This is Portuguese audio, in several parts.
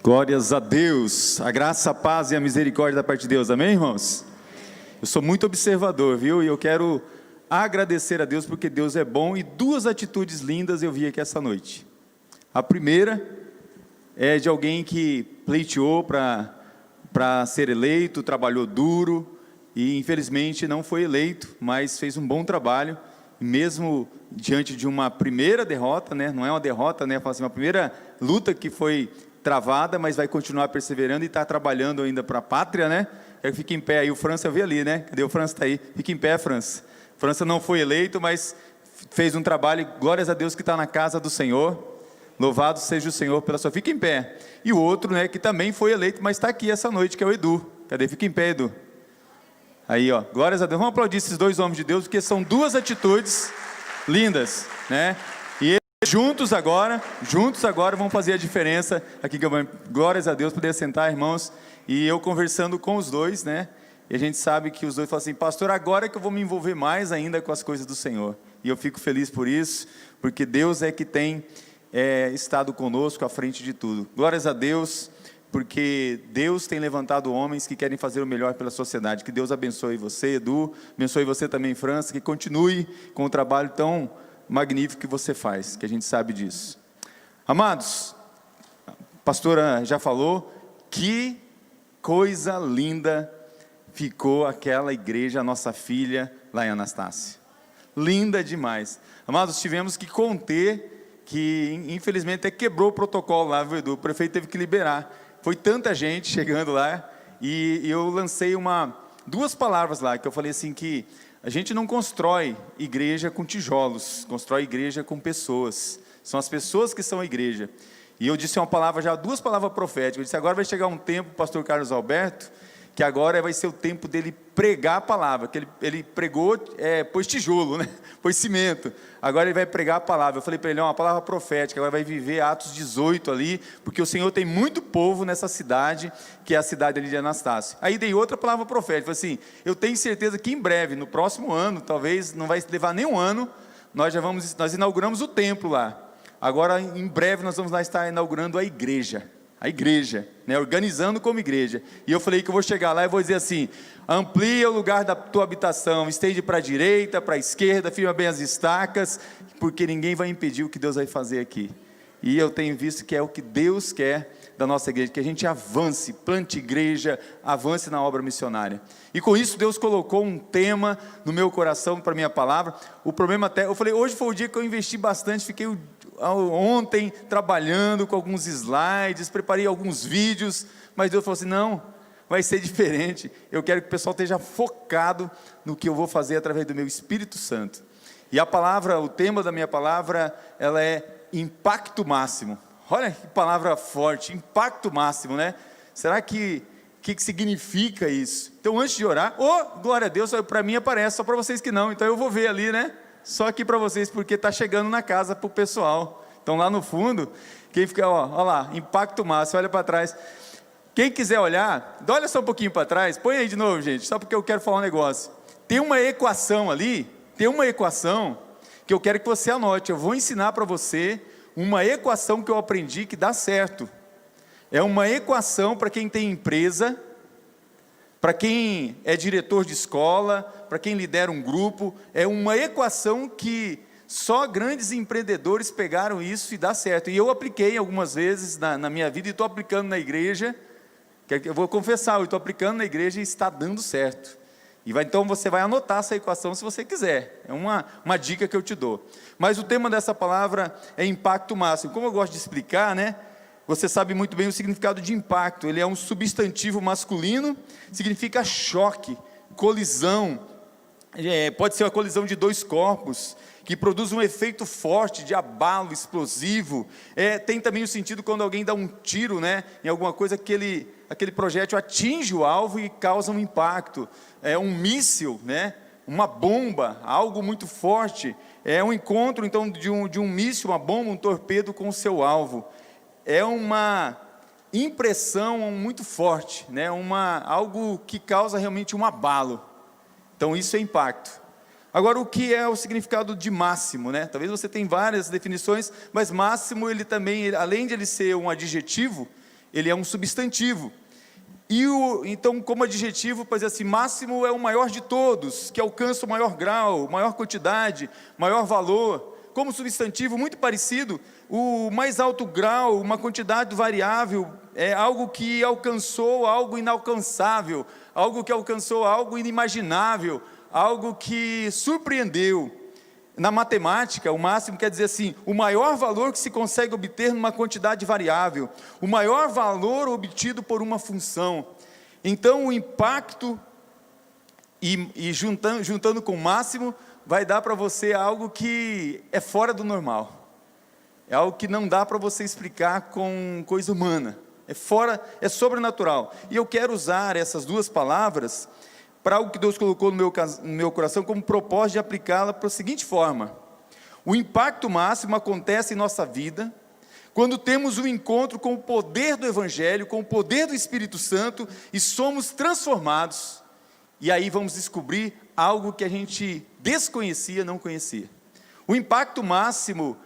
Glórias a Deus, a graça, a paz e a misericórdia da parte de Deus, amém, irmãos? Eu sou muito observador, viu? E eu quero agradecer a Deus porque Deus é bom, e duas atitudes lindas eu vi aqui essa noite. A primeira é de alguém que pleiteou para ser eleito, trabalhou duro e infelizmente não foi eleito, mas fez um bom trabalho, mesmo diante de uma primeira derrota, né? Não é uma derrota, né? Assim, uma primeira luta que foi travada, mas vai continuar perseverando e está trabalhando ainda para a pátria, né? Quero que fique em pé aí, o França eu vi ali, né? Cadê o França? Está aí, fique em pé, França. França não foi eleito, mas fez um trabalho, glórias a Deus que está na casa do Senhor, louvado seja o Senhor pela sua, fique em pé. E o outro, né, que também foi eleito, mas está aqui essa noite, que é o Edu. Cadê? Fique em pé, Edu. Aí, ó, glórias a Deus. Vamos aplaudir esses dois homens de Deus, porque são duas atitudes lindas, né? E juntos agora vão fazer a diferença aqui, glórias a Deus, poder sentar, irmãos, e eu conversando com os dois, né, e a gente sabe que os dois falam assim, pastor, agora que eu vou me envolver mais ainda com as coisas do Senhor, e eu fico feliz por isso, porque Deus é que tem estado conosco à frente de tudo, glórias a Deus, porque Deus tem levantado homens que querem fazer o melhor pela sociedade, que Deus abençoe você, Edu, abençoe você também, França, que continue com o trabalho tão magnífico que você faz, que a gente sabe disso. Amados, a pastora já falou, que coisa linda ficou aquela igreja, a nossa filha, lá em Anastácia. Linda demais. Amados, tivemos que conter, que infelizmente até quebrou o protocolo lá, viu, Edu? O prefeito teve que liberar. Foi tanta gente chegando lá, e eu lancei duas palavras lá, que eu falei assim que a gente não constrói igreja com tijolos, constrói igreja com pessoas. São as pessoas que são a igreja. E eu disse uma palavra, já duas palavras proféticas. Eu disse, agora vai chegar um tempo, pastor Carlos Alberto, que agora vai ser o tempo dele pregar a palavra, que ele pregou, pôs tijolo, né? Pôs cimento, agora ele vai pregar a palavra. Eu falei para ele, uma palavra profética, agora vai viver Atos 18 ali, porque o Senhor tem muito povo nessa cidade, que é a cidade ali de Anastácia. Aí dei outra palavra profética, falei assim, eu tenho certeza que em breve, no próximo ano, talvez não vai levar nem um ano, nós inauguramos o templo lá, agora em breve nós vamos lá estar inaugurando a igreja, né, organizando como igreja, e eu falei que eu vou chegar lá e vou dizer assim, amplia o lugar da tua habitação, estende para a direita, para a esquerda, firma bem as estacas, porque ninguém vai impedir o que Deus vai fazer aqui, e eu tenho visto que é o que Deus quer da nossa igreja, que a gente avance, plante igreja, avance na obra missionária, e com isso Deus colocou um tema no meu coração para a minha palavra. O problema até, eu falei, hoje foi o dia que eu investi bastante, fiquei ontem trabalhando com alguns slides, preparei alguns vídeos, mas Deus falou assim, não, vai ser diferente, eu quero que o pessoal esteja focado no que eu vou fazer através do meu Espírito Santo, e a palavra, o tema da minha palavra, ela é impacto máximo. Olha que palavra forte, impacto máximo, né? Será que significa isso? Então antes de orar, glória a Deus, para mim aparece, só para vocês que não, então eu vou ver ali, né? Só aqui para vocês, porque está chegando na casa para o pessoal. Então lá no fundo, quem fica, olha lá, impacto máximo, olha para trás. Quem quiser olhar, olha só um pouquinho para trás, põe aí de novo, gente, só porque eu quero falar um negócio. Tem uma equação ali, que eu quero que você anote, eu vou ensinar para você uma equação que eu aprendi que dá certo. É uma equação para quem tem empresa, para quem é diretor de escola, para quem lidera um grupo, é uma equação que só grandes empreendedores pegaram isso e dá certo. E eu apliquei algumas vezes na minha vida e estou aplicando na igreja, eu vou confessar, eu estou aplicando na igreja e está dando certo. Então você vai anotar essa equação se você quiser, é uma dica que eu te dou. Mas o tema dessa palavra é impacto máximo. Como eu gosto de explicar, né? Você sabe muito bem o significado de impacto, ele é um substantivo masculino, significa choque, colisão, pode ser uma colisão de dois corpos, que produz um efeito forte de abalo explosivo, tem também o sentido quando alguém dá um tiro, né, em alguma coisa, aquele projétil atinge o alvo e causa um impacto, um míssil, né, uma bomba, algo muito forte, um encontro então de um míssil, uma bomba, um torpedo com o seu alvo, é uma impressão muito forte, né, algo que causa realmente um abalo, então isso é impacto. Agora, o que é o significado de máximo, né? Talvez você tenha várias definições, mas máximo, ele também, além de ele ser um adjetivo, ele é um substantivo. Então, como adjetivo, pode dizer assim, máximo é o maior de todos, que alcança o maior grau, maior quantidade, maior valor. Como substantivo, muito parecido, o mais alto grau, uma quantidade variável, é algo que alcançou algo inalcançável, algo que alcançou algo inimaginável, algo que surpreendeu. Na matemática, o máximo quer dizer assim, o maior valor que se consegue obter numa quantidade variável, o maior valor obtido por uma função. Então, o impacto, juntando com o máximo, vai dar para você algo que é fora do normal. É algo que não dá para você explicar com coisa humana. É sobrenatural. E eu quero usar essas duas palavras para algo que Deus colocou no meu coração como propósito de aplicá-la para a seguinte forma: o impacto máximo acontece em nossa vida quando temos um encontro com o poder do Evangelho, com o poder do Espírito Santo, e somos transformados, e aí vamos descobrir algo que a gente desconhecia, não conhecia. O impacto máximo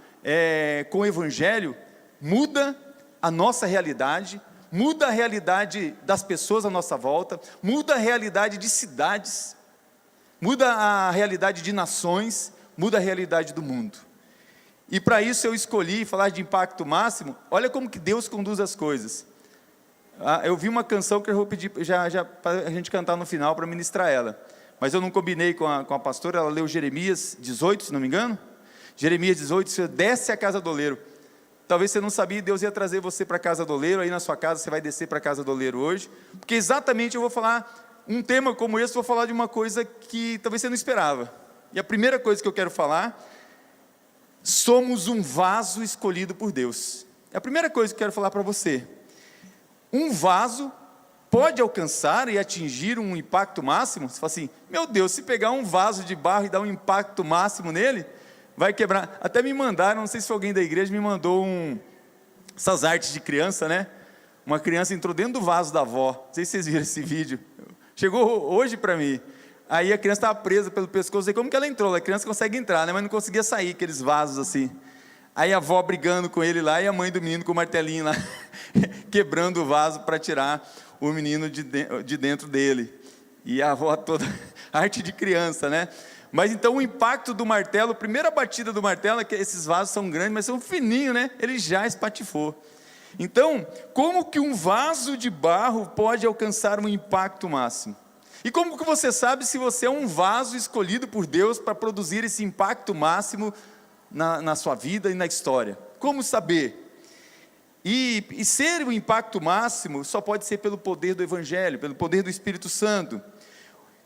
com o Evangelho muda a nossa realidade, muda a realidade das pessoas à nossa volta, muda a realidade de cidades, muda a realidade de nações, muda a realidade do mundo. E para isso eu escolhi falar de impacto máximo. Olha como que Deus conduz as coisas. Eu vi uma canção que eu vou pedir já para a gente cantar no final para ministrar ela, mas eu não combinei com a pastora. Ela leu Jeremias 18, se não me engano. Jeremias 18, você desce a casa do oleiro. Talvez você não sabia, Deus ia trazer você para a casa do oleiro. Aí na sua casa você vai descer para a casa do oleiro hoje, porque exatamente eu vou falar um tema como esse. Vou falar de uma coisa que talvez você não esperava. E a primeira coisa que eu quero falar: somos um vaso escolhido por Deus. É a primeira coisa que eu quero falar para você. Um vaso pode alcançar e atingir um impacto máximo. Você fala assim: meu Deus, se pegar um vaso de barro e dar um impacto máximo nele, vai quebrar. Até me mandaram, não sei se foi alguém da igreja, me mandou essas artes de criança, né? Uma criança entrou dentro do vaso da avó. Não sei se vocês viram esse vídeo. Chegou hoje para mim. Aí a criança estava presa pelo pescoço. Não sei como que ela entrou. A criança consegue entrar, né? Mas não conseguia sair, aqueles vasos assim. Aí a avó brigando com ele lá, e a mãe do menino com o martelinho lá, quebrando o vaso para tirar o menino de dentro dele. E a avó toda, arte de criança, né? Mas então o impacto do martelo, a primeira batida do martelo, é que esses vasos são grandes, mas são fininhos, né? Ele já espatifou. Então, como que um vaso de barro pode alcançar um impacto máximo? E como que você sabe se você é um vaso escolhido por Deus para produzir esse impacto máximo na sua vida e na história? Como saber? E ser o impacto máximo só pode ser pelo poder do Evangelho, pelo poder do Espírito Santo.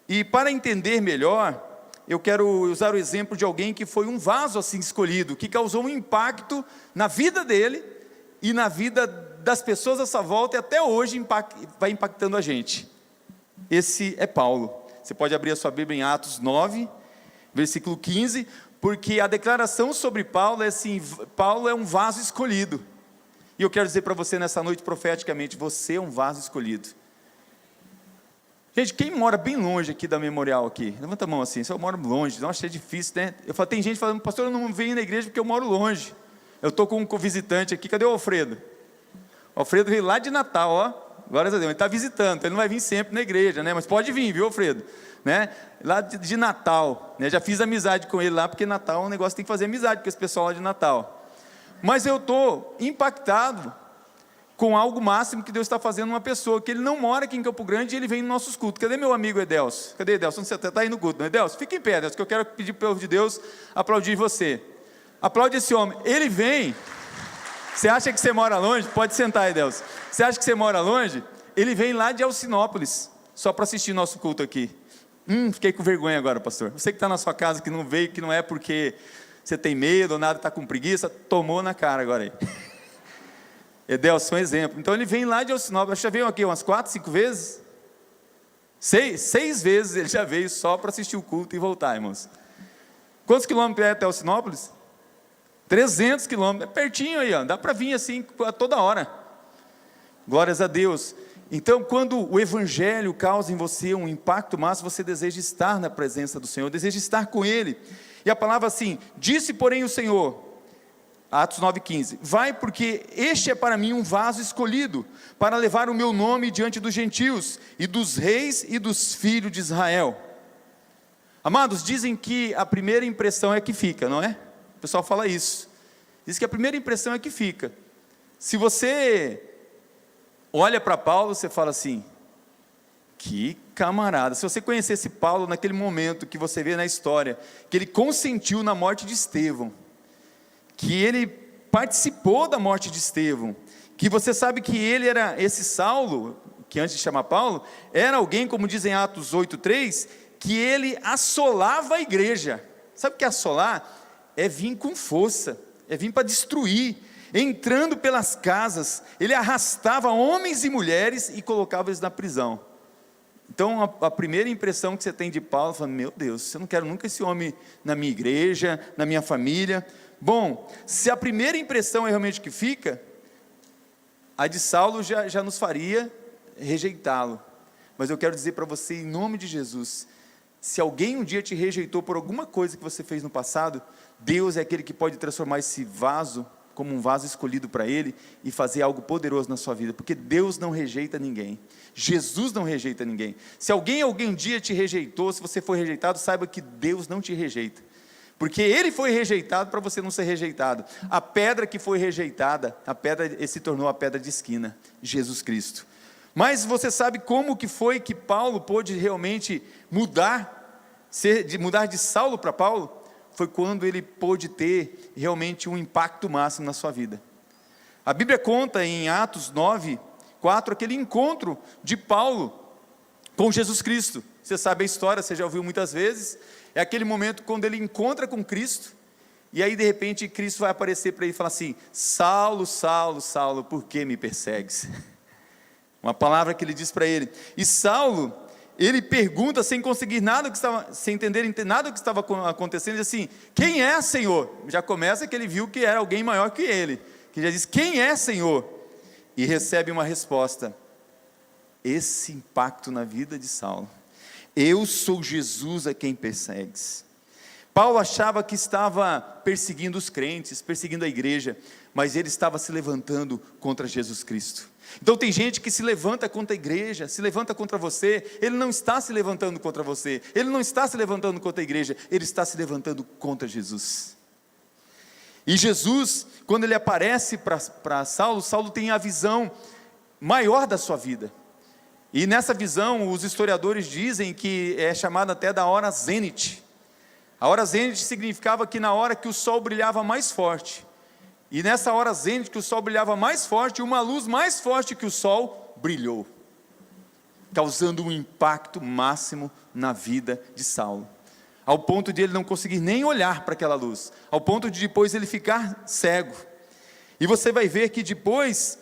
E para entender melhor, eu quero usar o exemplo de alguém que foi um vaso assim escolhido, que causou um impacto na vida dele e na vida das pessoas à sua volta, e até hoje vai impactando a gente. Esse é Paulo. Você pode abrir a sua Bíblia em Atos 9, versículo 15, porque a declaração sobre Paulo é assim: Paulo é um vaso escolhido. E eu quero dizer para você nessa noite profeticamente: você é um vaso escolhido. Gente, quem mora bem longe aqui da Memorial aqui? Levanta a mão assim. Se eu moro longe, nossa, é difícil, né? Tem gente falando: pastor, eu não venho na igreja porque eu moro longe. Eu estou com um visitante aqui. Cadê o Alfredo? O Alfredo veio lá de Natal, ó. Glórias a Deus, ele está visitando. Ele não vai vir sempre na igreja, né? Mas pode vir, viu, Alfredo? Né? Lá de Natal, né? Já fiz amizade com ele lá, porque Natal é um negócio que tem que fazer amizade com esse pessoal lá de Natal. Mas eu estou impactado com algo máximo que Deus está fazendo numa pessoa, que ele não mora aqui em Campo Grande e ele vem nos nossos cultos. Cadê meu amigo Edelso? Cadê Edelso? Onde você está? Está aí no culto, não é, Edelso? Fica em pé, Edelso, que eu quero pedir para o povo de Deus aplaudir você. Aplaude esse homem. Ele vem. Você acha que você mora longe? Pode sentar, Edelso. Você acha que você mora longe? Ele vem lá de Alcinópolis, só para assistir nosso culto aqui. Fiquei com vergonha agora, pastor. Você que está na sua casa, que não veio, que não é porque você tem medo ou nada, está com preguiça, tomou na cara agora aí. Edelson é um exemplo. Então ele vem lá de Alcinópolis. Já veio aqui umas 4, 5 vezes? 6 vezes ele já veio só para assistir o culto e voltar, irmãos. Quantos quilômetros é até Alcinópolis? 300 quilômetros, é pertinho aí, ó. Dá para vir assim a toda hora. Glórias a Deus. Então, quando o Evangelho causa em você um impacto máximo, você deseja estar na presença do Senhor, deseja estar com Ele. E a palavra assim: disse porém o Senhor: Atos 9,15. Vai, porque este é para mim um vaso escolhido, para levar o meu nome diante dos gentios, e dos reis e dos filhos de Israel. Amados, dizem que a primeira impressão é que fica, não é? O pessoal fala isso. Diz que a primeira impressão é que fica. Se você olha para Paulo, você fala assim, que camarada. Se você conhecesse Paulo naquele momento que você vê na história, que ele consentiu na morte de Estevão, que ele participou da morte de Estevão, que você sabe que ele era, esse Saulo, que antes de chamar Paulo, era alguém, como dizem Atos 8,3, que ele assolava a igreja. Sabe o que é assolar? É vir com força, é vir para destruir, entrando pelas casas, ele arrastava homens e mulheres e colocava eles na prisão. Então a primeira impressão que você tem de Paulo, fala, meu Deus, eu não quero nunca esse homem na minha igreja, na minha família. Bom, se a primeira impressão é realmente o que fica, a de Saulo já nos faria rejeitá-lo. Mas eu quero dizer para você, em nome de Jesus, se alguém um dia te rejeitou por alguma coisa que você fez no passado, Deus é aquele que pode transformar esse vaso como um vaso escolhido para Ele e fazer algo poderoso na sua vida, porque Deus não rejeita ninguém, Jesus não rejeita ninguém. Se alguém um dia te rejeitou, se você foi rejeitado, saiba que Deus não te rejeita, porque Ele foi rejeitado para você não ser rejeitado. A pedra que foi rejeitada, a pedra se tornou a pedra de esquina, Jesus Cristo. Mas você sabe como que foi que Paulo pôde realmente mudar de Saulo para Paulo? Foi quando ele pôde ter realmente um impacto máximo na sua vida. A Bíblia conta em Atos 9:4 aquele encontro de Paulo com Jesus Cristo. Você sabe a história, você já ouviu muitas vezes. É aquele momento quando ele encontra com Cristo, e aí de repente Cristo vai aparecer para ele e falar assim, Saulo, Saulo, Saulo, por que me persegues? Uma palavra que ele diz para ele. E Saulo, ele pergunta sem conseguir nada que estava, sem entender nada do que estava acontecendo, diz assim, quem é, Senhor? Já começa que ele viu que era alguém maior que ele, que já diz, quem é, Senhor? E recebe uma resposta. Esse impacto na vida de Saulo. Eu sou Jesus a quem persegues. Paulo achava que estava perseguindo os crentes, perseguindo a igreja, mas ele estava se levantando contra Jesus Cristo. Então tem gente que se levanta contra a igreja, se levanta contra você, ele não está se levantando contra você, ele não está se levantando contra a igreja, ele está se levantando contra Jesus. E Jesus, quando ele aparece para Saulo, Saulo tem a visão maior da sua vida. E nessa visão, os historiadores dizem que é chamada até da hora zênite. A hora zênite significava que na hora que o sol brilhava mais forte, e nessa hora zênite que o sol brilhava mais forte, uma luz mais forte que o sol brilhou, causando um impacto máximo na vida de Saulo, ao ponto de ele não conseguir nem olhar para aquela luz, ao ponto de depois ele ficar cego. E você vai ver que depois,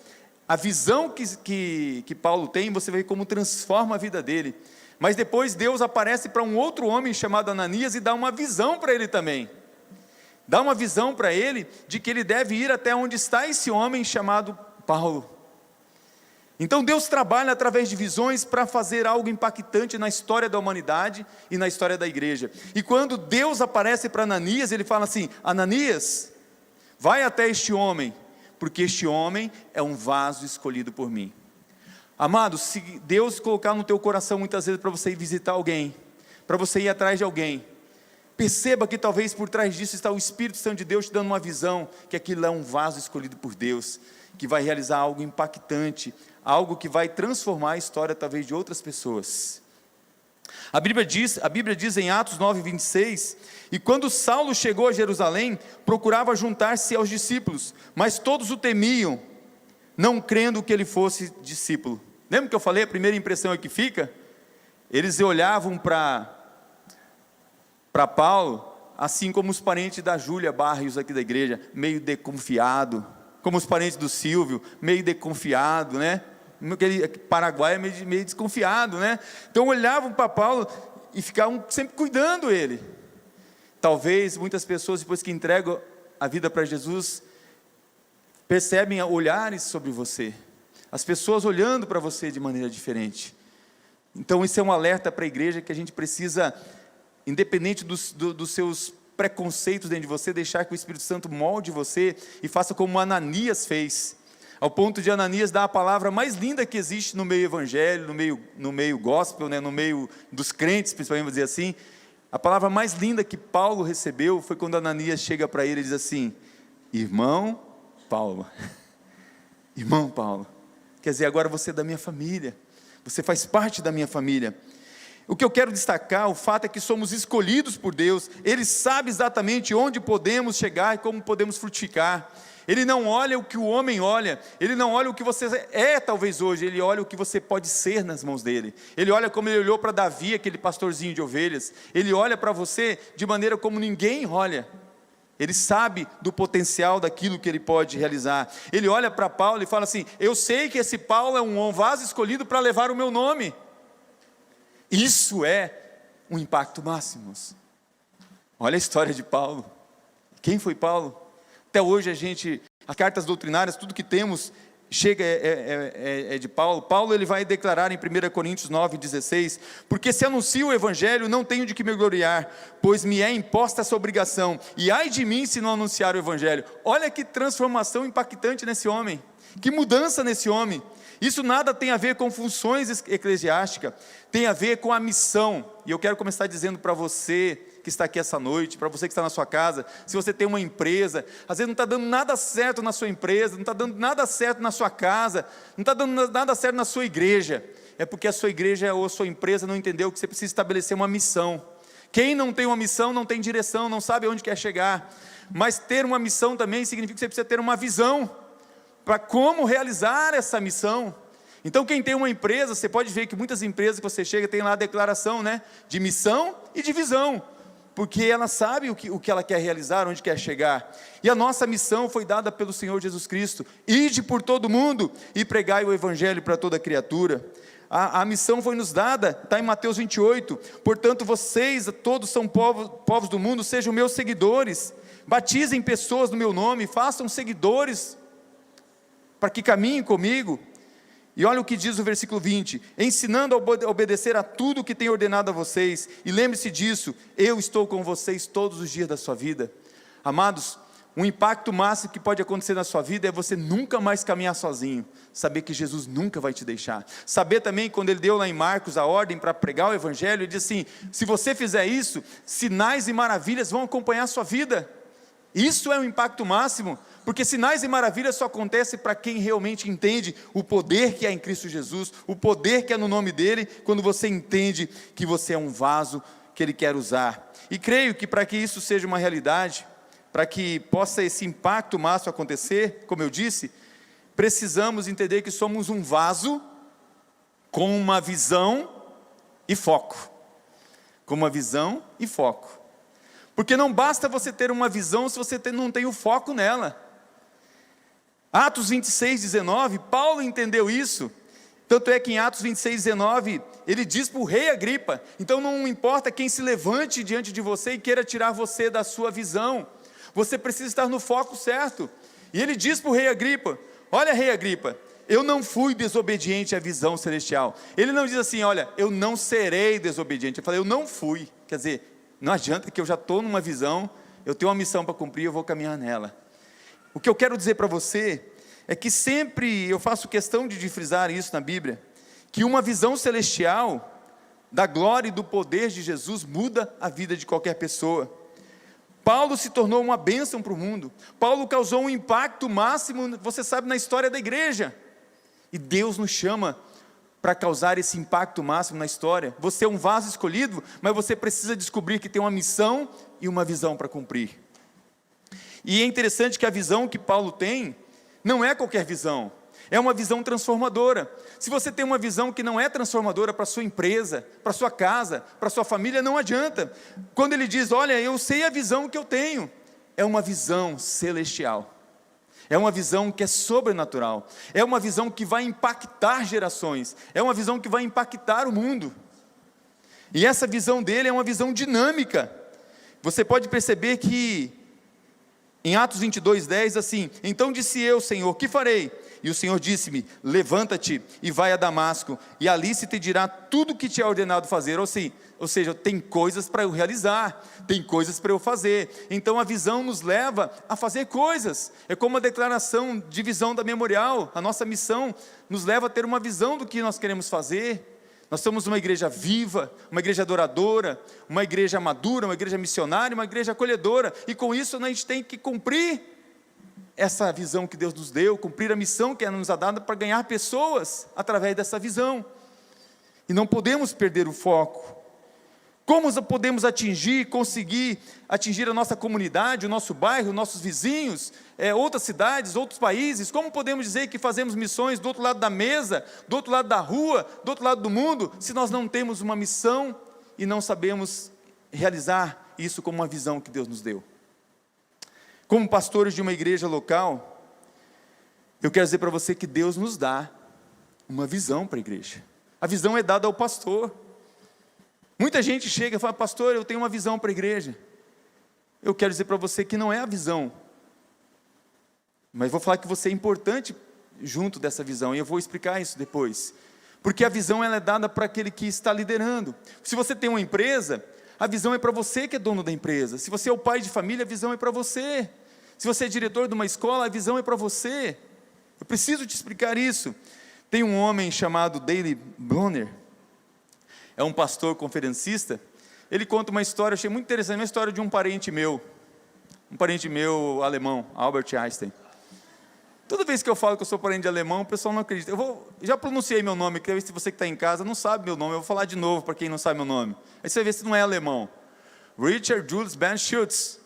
a visão que Paulo tem, você vai ver como transforma a vida dele. Mas depois Deus aparece para um outro homem chamado Ananias e dá uma visão para ele também. Dá uma visão para ele de que ele deve ir até onde está esse homem chamado Paulo. Então Deus trabalha através de visões para fazer algo impactante na história da humanidade e na história da igreja. E quando Deus aparece para Ananias, ele fala assim, Ananias, vai até este homem, porque este homem é um vaso escolhido por mim. Amado, se Deus colocar no teu coração muitas vezes para você ir visitar alguém, para você ir atrás de alguém, perceba que talvez por trás disso está o Espírito Santo de Deus te dando uma visão, que aquilo é um vaso escolhido por Deus, que vai realizar algo impactante, algo que vai transformar a história talvez de outras pessoas. A Bíblia diz em Atos 9:26, e quando Saulo chegou a Jerusalém, procurava juntar-se aos discípulos, mas todos o temiam, não crendo que ele fosse discípulo. Lembra que eu falei, a primeira impressão é que fica? Eles olhavam para Paulo, assim como os parentes da Júlia Barrios aqui da igreja, meio desconfiado, como os parentes do Silvio, meio desconfiado, né? Aquele Paraguai é meio desconfiado, né? Então olhavam para Paulo e ficavam sempre cuidando ele. Talvez muitas pessoas, depois que entregam a vida para Jesus, percebem olhares sobre você, as pessoas olhando para você de maneira diferente. Então isso é um alerta para a igreja que a gente precisa, independente dos seus preconceitos dentro de você, deixar que o Espírito Santo molde você e faça como Ananias fez, ao ponto de Ananias dar a palavra mais linda que existe no meio evangélico, no meio gospel, né, no meio dos crentes, principalmente, vamos dizer assim. A palavra mais linda que Paulo recebeu foi quando Ananias chega para ele e diz assim: irmão Paulo, irmão Paulo, quer dizer, agora você é da minha família, você faz parte da minha família. O que eu quero destacar, o fato é que somos escolhidos por Deus. Ele sabe exatamente onde podemos chegar e como podemos frutificar. Ele não olha o que o homem olha, Ele não olha o que você é talvez hoje, Ele olha o que você pode ser nas mãos dEle. Ele olha como Ele olhou para Davi, aquele pastorzinho de ovelhas. Ele olha para você de maneira como ninguém olha. Ele sabe do potencial daquilo que ele pode realizar. Ele olha para Paulo e fala assim: eu sei que esse Paulo é um vaso escolhido para levar o meu nome. Isso é um impacto máximo. Olha a história de Paulo. Quem foi Paulo? Até hoje as cartas doutrinárias, tudo que temos, chega de Paulo. Paulo ele vai declarar em 1 Coríntios 9,16, porque se anuncio o Evangelho, não tenho de que me gloriar, pois me é imposta essa obrigação, e ai de mim se não anunciar o Evangelho. Olha que transformação impactante nesse homem, que mudança nesse homem. Isso nada tem a ver com funções eclesiásticas, tem a ver com a missão. E eu quero começar dizendo para você que está aqui essa noite, para você que está na sua casa, se você tem uma empresa, às vezes não está dando nada certo na sua empresa, não está dando nada certo na sua casa, não está dando nada certo na sua igreja, é porque a sua igreja ou a sua empresa não entendeu que você precisa estabelecer uma missão. Quem não tem uma missão não tem direção, não sabe onde quer chegar, mas ter uma missão também significa que você precisa ter uma visão, para como realizar essa missão. Então quem tem uma empresa, você pode ver que muitas empresas que você chega, tem lá a declaração, né, de missão e de visão, porque ela sabe o que ela quer realizar, onde quer chegar. E a nossa missão foi dada pelo Senhor Jesus Cristo: ide por todo mundo e pregai o Evangelho para toda criatura. A missão foi nos dada, está em Mateus 28, portanto vocês todos são povos do mundo, sejam meus seguidores, batizem pessoas no meu nome, façam seguidores, para que caminhem comigo. E olha o que diz o versículo 20: ensinando a obedecer a tudo que tenho ordenado a vocês, e lembre-se disso, eu estou com vocês todos os dias da sua vida. Amados, um impacto máximo que pode acontecer na sua vida é você nunca mais caminhar sozinho, saber que Jesus nunca vai te deixar, saber também, quando ele deu lá em Marcos a ordem para pregar o Evangelho, ele diz assim: se você fizer isso, sinais e maravilhas vão acompanhar a sua vida. Isso é um impacto máximo, porque sinais e maravilhas só acontecem para quem realmente entende o poder que há em Cristo Jesus, o poder que há no nome dEle, quando você entende que você é um vaso que Ele quer usar. E creio que para que isso seja uma realidade, para que possa esse impacto máximo acontecer, como eu disse, precisamos entender que somos um vaso com uma visão e foco. Com uma visão e foco. Porque não basta você ter uma visão se você não tem o foco nela. Atos 26, 19, Paulo entendeu isso. Tanto é que em Atos 26, 19, ele diz para o rei Agripa: então não importa quem se levante diante de você e queira tirar você da sua visão, você precisa estar no foco certo. E ele diz para o rei Agripa: olha, rei Agripa, eu não fui desobediente à visão celestial. Ele não diz assim: olha, eu não serei desobediente. Ele fala: eu não fui. Quer dizer, não adianta, que eu já estou numa visão, eu tenho uma missão para cumprir, eu vou caminhar nela. O que eu quero dizer para você é que sempre eu faço questão de frisar isso na Bíblia, que uma visão celestial da glória e do poder de Jesus muda a vida de qualquer pessoa. Paulo se tornou uma bênção para o mundo. Paulo causou um impacto máximo, você sabe, na história da igreja. E Deus nos chama para causar esse impacto máximo na história. Você é um vaso escolhido, mas você precisa descobrir que tem uma missão e uma visão para cumprir. E é interessante que a visão que Paulo tem não é qualquer visão, é uma visão transformadora. Se você tem uma visão que não é transformadora para a sua empresa, para a sua casa, para a sua família, não adianta. Quando ele diz: olha, eu sei a visão que eu tenho, é uma visão celestial. É uma visão que é sobrenatural, é uma visão que vai impactar gerações, é uma visão que vai impactar o mundo. E essa visão dele é uma visão dinâmica. Você pode perceber que em Atos 22, 10, assim: então disse eu, Senhor, que farei? E o Senhor disse-me: levanta-te e vai a Damasco, e ali se te dirá tudo o que te é ordenado fazer. Ou seja, tem coisas para eu realizar, tem coisas para eu fazer. Então a visão nos leva a fazer coisas. É como a declaração de visão da Memorial. A nossa missão nos leva a ter uma visão do que nós queremos fazer. Nós somos uma igreja viva, uma igreja adoradora, uma igreja madura, uma igreja missionária, uma igreja acolhedora. E com isso a gente tem que cumprir essa visão que Deus nos deu, cumprir a missão que é nos dada para ganhar pessoas através dessa visão. E não podemos perder o foco. Como podemos conseguir atingir a nossa comunidade, o nosso bairro, nossos vizinhos, outras cidades, outros países? Como podemos dizer que fazemos missões do outro lado da mesa, do outro lado da rua, do outro lado do mundo, se nós não temos uma missão e não sabemos realizar isso como uma visão que Deus nos deu? Como pastores de uma igreja local, eu quero dizer para você que Deus nos dá uma visão para a igreja. A visão é dada ao pastor. Muita gente chega e fala: pastor, eu tenho uma visão para a igreja. Eu quero dizer para você que não é a visão, mas vou falar que você é importante junto dessa visão, e eu vou explicar isso depois. Porque a visão ela é dada para aquele que está liderando. Se você tem uma empresa, a visão é para você que é dono da empresa. Se você é o pai de família, a visão é para você. Se você é diretor de uma escola, a visão é para você. Eu preciso te explicar isso. Tem um homem chamado Daley Bronner, é um pastor conferencista. Ele conta uma história, achei muito interessante, uma história de um parente meu alemão, Albert Einstein. Toda vez que eu falo que eu sou parente de alemão, o pessoal não acredita. Já pronunciei meu nome, quero ver se você que está em casa não sabe meu nome, eu vou falar de novo para quem não sabe meu nome. Aí você vai ver se não é alemão. Richard Julius Ben Schultz.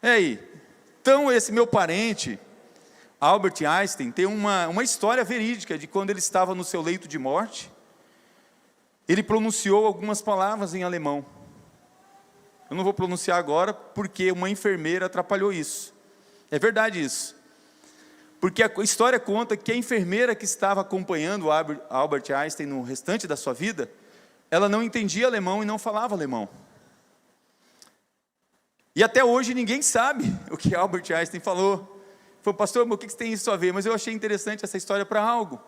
E aí? Então esse meu parente, Albert Einstein, tem uma história verídica de quando ele estava no seu leito de morte. Ele pronunciou algumas palavras em alemão. Eu não vou pronunciar agora, porque uma enfermeira atrapalhou isso. É verdade isso. Porque a história conta que a enfermeira que estava acompanhando o Albert Einstein no restante da sua vida, ela não entendia alemão e não falava alemão. E até hoje ninguém sabe o que Albert Einstein falou. Falou: pastor, mas o que tem isso a ver? Mas eu achei interessante essa história para algo.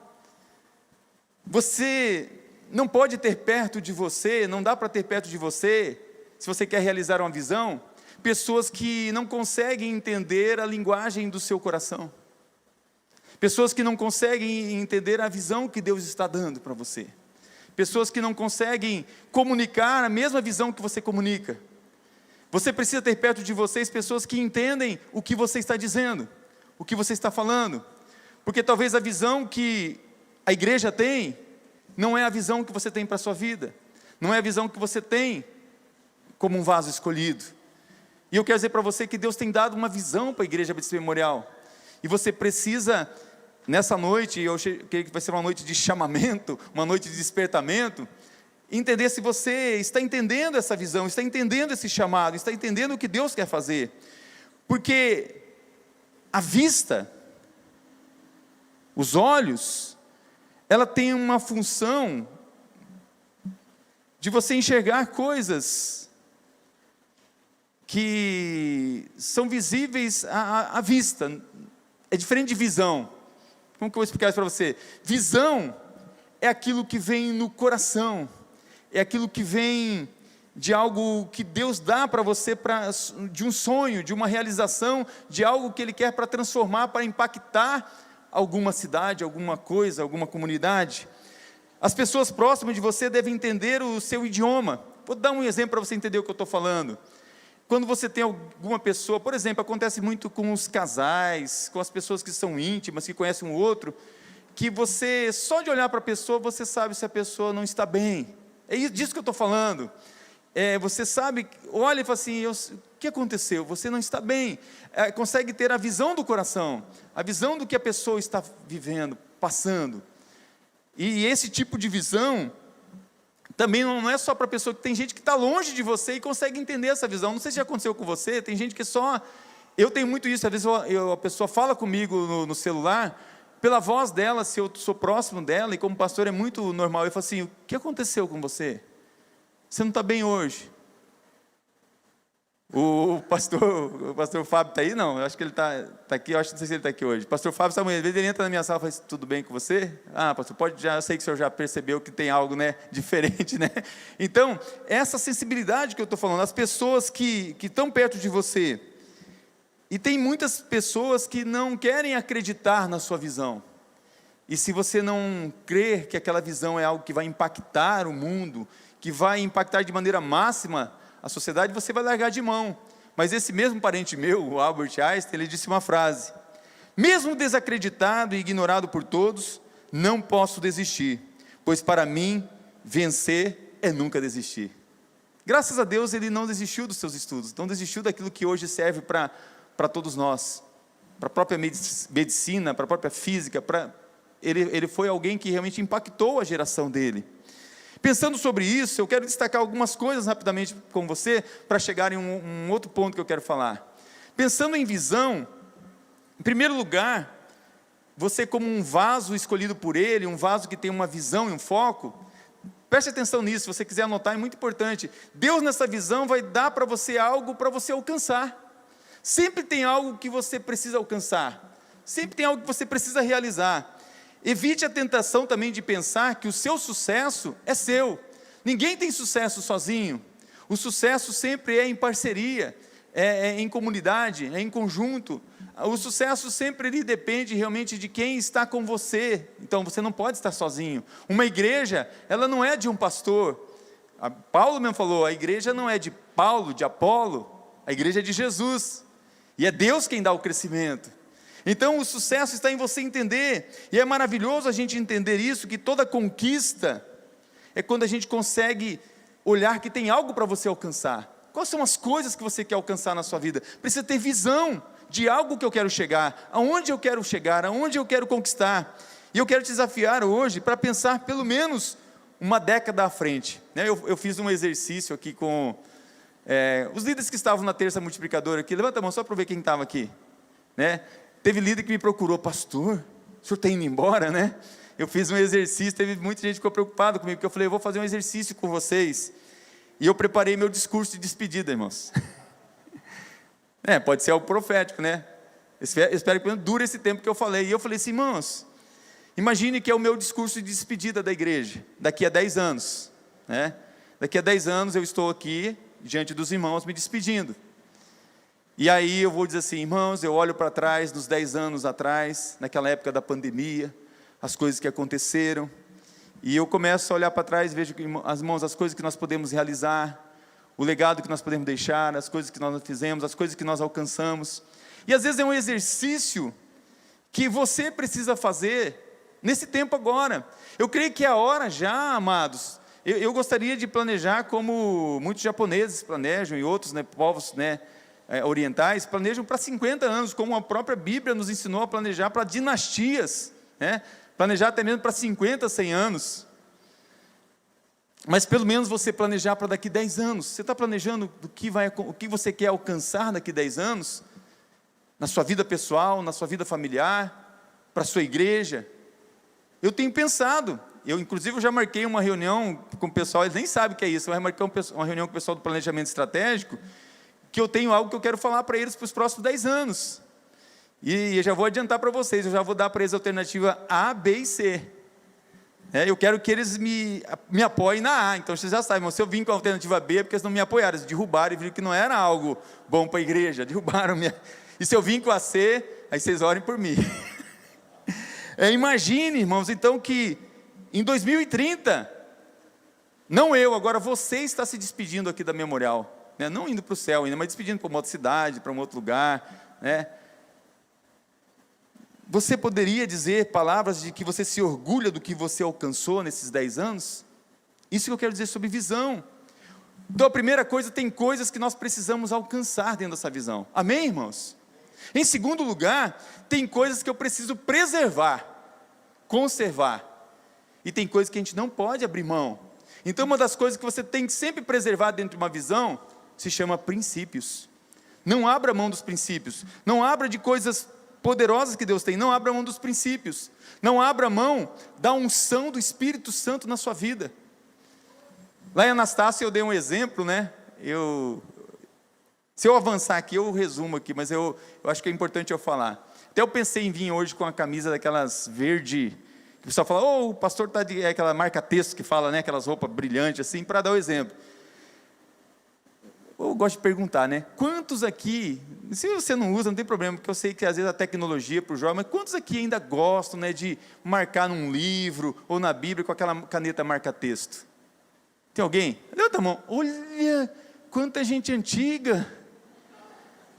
Você não pode ter perto de você, não dá para ter perto de você, se você quer realizar uma visão, pessoas que não conseguem entender a linguagem do seu coração. Pessoas que não conseguem entender a visão que Deus está dando para você. Pessoas que não conseguem comunicar a mesma visão que você comunica. Você precisa ter perto de vocês pessoas que entendem o que você está dizendo, o que você está falando. Porque talvez a visão que a igreja tem não é a visão que você tem para a sua vida, não é a visão que você tem como um vaso escolhido. E eu quero dizer para você que Deus tem dado uma visão para a Igreja Batista Memorial, e você precisa, nessa noite, eu creio que vai ser uma noite de chamamento, uma noite de despertamento, entender se você está entendendo essa visão, está entendendo esse chamado, está entendendo o que Deus quer fazer. Porque a vista, os olhos, ela tem uma função de você enxergar coisas que são visíveis à vista. É diferente de visão. Como que eu vou explicar isso para você? Visão é aquilo que vem no coração, é aquilo que vem de algo que Deus dá para você, de um sonho, de uma realização, de algo que Ele quer para transformar, para impactar alguma cidade, alguma coisa, alguma comunidade. As pessoas próximas de você devem entender o seu idioma. Vou dar um exemplo para você entender o que eu estou falando. Quando você tem alguma pessoa, por exemplo, acontece muito com os casais, com as pessoas que são íntimas, que conhecem um outro, que você, só de olhar para a pessoa, você sabe se a pessoa não está bem. É disso que eu estou falando. Você sabe, olha e fala assim: o que aconteceu? Você não está bem. Consegue ter a visão do coração, a visão do que a pessoa está vivendo, passando. E esse tipo de visão também não é só para a pessoa, que tem gente que está longe de você e consegue entender essa visão. Não sei se já aconteceu com você, tem gente que só... Eu tenho muito isso, às vezes a pessoa fala comigo no celular, pela voz dela, se eu sou próximo dela, e como pastor é muito normal, eu falo assim: o que aconteceu com você? Você não está bem hoje? O pastor Fábio está aí? Não, eu acho que ele está aqui, eu acho que não sei se ele está aqui hoje. Pastor Fábio Samuel, às vezes ele entra na minha sala e fala assim, tudo bem com você? Ah, pastor, eu sei que o senhor já percebeu que tem algo, né, diferente, né? Então, essa sensibilidade que eu estou falando, as pessoas que estão perto de você, e tem muitas pessoas que não querem acreditar na sua visão. E se você não crer que aquela visão é algo que vai impactar o mundo, que vai impactar de maneira máxima a sociedade, você vai largar de mão. Mas esse mesmo parente meu, o Albert Einstein, ele disse uma frase: mesmo desacreditado e ignorado por todos, não posso desistir, pois para mim, vencer é nunca desistir. Graças a Deus, ele não desistiu dos seus estudos, não desistiu daquilo que hoje serve para todos nós, para a própria medicina, para a própria física, ele foi alguém que realmente impactou a geração dele. Pensando sobre isso, eu quero destacar algumas coisas rapidamente com você, para chegar em um outro ponto que eu quero falar. Pensando em visão, em primeiro lugar, você como um vaso escolhido por Ele, um vaso que tem uma visão e um foco, preste atenção nisso, se você quiser anotar, é muito importante. Deus nessa visão vai dar para você algo para você alcançar. Sempre tem algo que você precisa alcançar, sempre tem algo que você precisa realizar. Evite a tentação também de pensar que o seu sucesso é seu. Ninguém tem sucesso sozinho. O sucesso sempre é em parceria, é em comunidade, é em conjunto. O sucesso sempre ele depende realmente de quem está com você. Então você não pode estar sozinho. Uma igreja, ela não é de um pastor. Paulo mesmo falou, a igreja não é de Paulo, de Apolo, a igreja é de Jesus. E é Deus quem dá o crescimento. Então o sucesso está em você entender, e é maravilhoso a gente entender isso, que toda conquista é quando a gente consegue olhar que tem algo para você alcançar. Quais são as coisas que você quer alcançar na sua vida? Precisa ter visão de algo que eu quero chegar, aonde eu quero chegar, aonde eu quero conquistar. E eu quero te desafiar hoje para pensar pelo menos uma década à frente. Eu fiz um exercício aqui com os líderes que estavam na terça multiplicadora aqui. Levanta a mão só para ver quem estava aqui, né? Teve líder que me procurou, pastor, o senhor está indo embora, né? Eu fiz um exercício, teve muita gente que ficou preocupada comigo, porque eu falei, eu vou fazer um exercício com vocês, e eu preparei meu discurso de despedida, irmãos. Pode ser algo profético, né? Espero que dure esse tempo que eu falei, e eu falei assim, irmãos, imagine que é o meu discurso de despedida da igreja, daqui a 10 anos, né? Daqui a 10 anos eu estou aqui, diante dos irmãos, me despedindo. E aí eu vou dizer assim, irmãos, eu olho para trás, dos 10 anos atrás, naquela época da pandemia, as coisas que aconteceram, e eu começo a olhar para trás, vejo, irmãos, as coisas que nós podemos realizar, o legado que nós podemos deixar, as coisas que nós fizemos, as coisas que nós alcançamos. E às vezes é um exercício que você precisa fazer nesse tempo agora. Eu creio que é a hora já, amados. Eu gostaria de planejar como muitos japoneses planejam, e outros, né, povos, né, orientais, planejam para 50 anos, como a própria Bíblia nos ensinou a planejar para dinastias, né? Planejar até mesmo para 50, 100 anos, mas pelo menos você planejar para daqui 10 anos, você está planejando o que você quer alcançar daqui 10 anos, na sua vida pessoal, na sua vida familiar, para a sua igreja? Eu tenho pensado, inclusive eu já marquei uma reunião com o pessoal, eles nem sabem o que é isso, eu já marquei uma reunião com o pessoal do planejamento estratégico, que eu tenho algo que eu quero falar para eles para os próximos 10 anos, e eu já vou adiantar para vocês, eu já vou dar para eles a alternativa A, B e C, eu quero que eles me apoiem na A. Então vocês já sabem, se eu vim com a alternativa B, é porque eles não me apoiaram, eles derrubaram e viram que não era algo bom para a igreja, derrubaram e se eu vim com a C, aí vocês orem por mim. Imagine, irmãos, então que em 2030, não eu, agora você está se despedindo aqui da Memorial, não indo para o céu ainda, mas despedindo para uma outra cidade, para um outro lugar, Você poderia dizer palavras de que você se orgulha do que você alcançou nesses 10 anos? Isso que eu quero dizer sobre visão. Então a primeira coisa, tem coisas que nós precisamos alcançar dentro dessa visão, amém, irmãos? Em segundo lugar, tem coisas que eu preciso preservar, conservar, e tem coisas que a gente não pode abrir mão. Então uma das coisas que você tem que sempre preservar dentro de uma visão, se chama princípios. Não abra mão dos princípios, não abra de coisas poderosas que Deus tem, não abra mão dos princípios, não abra mão da unção do Espírito Santo na sua vida. Lá em Anastácio eu dei um exemplo, Se eu avançar aqui, eu resumo aqui, mas eu acho que é importante eu falar. Até eu pensei em vir hoje com a camisa daquelas verde, que o pessoal fala, o pastor está de aquela marca-texto que fala, né, aquelas roupas brilhantes assim, para dar o exemplo. Eu gosto de perguntar, né, quantos aqui, se você não usa, não tem problema, porque eu sei que às vezes a tecnologia para o jovem, mas quantos aqui ainda gostam, né, de marcar num livro ou na Bíblia com aquela caneta marca-texto? Tem alguém? Levanta a mão. Olha, quanta gente antiga.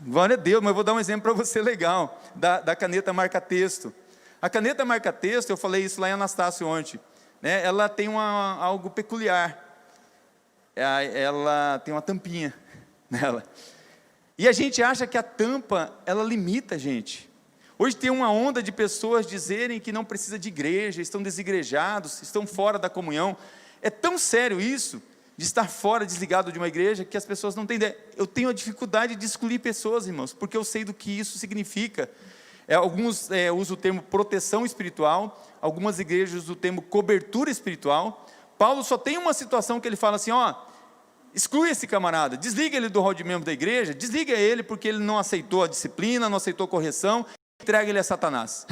Glória a Deus, mas eu vou dar um exemplo para você legal, da caneta marca-texto. A caneta marca-texto, eu falei isso lá em Anastácio ontem, né, ela tem algo peculiar. Ela tem uma tampinha nela. E a gente acha que a tampa, ela limita a gente. Hoje tem uma onda de pessoas dizerem que não precisa de igreja, estão desigrejados, estão fora da comunhão. É tão sério isso, de estar fora, desligado de uma igreja, que as pessoas não têm ideia. Eu tenho a dificuldade de excluir pessoas, irmãos, porque eu sei do que isso significa. Alguns usam o termo proteção espiritual, algumas igrejas usam o termo cobertura espiritual. Paulo só tem uma situação que ele fala assim, exclui esse camarada, desliga ele do rol de membro da igreja, desliga ele porque ele não aceitou a disciplina, não aceitou a correção, entrega ele a Satanás.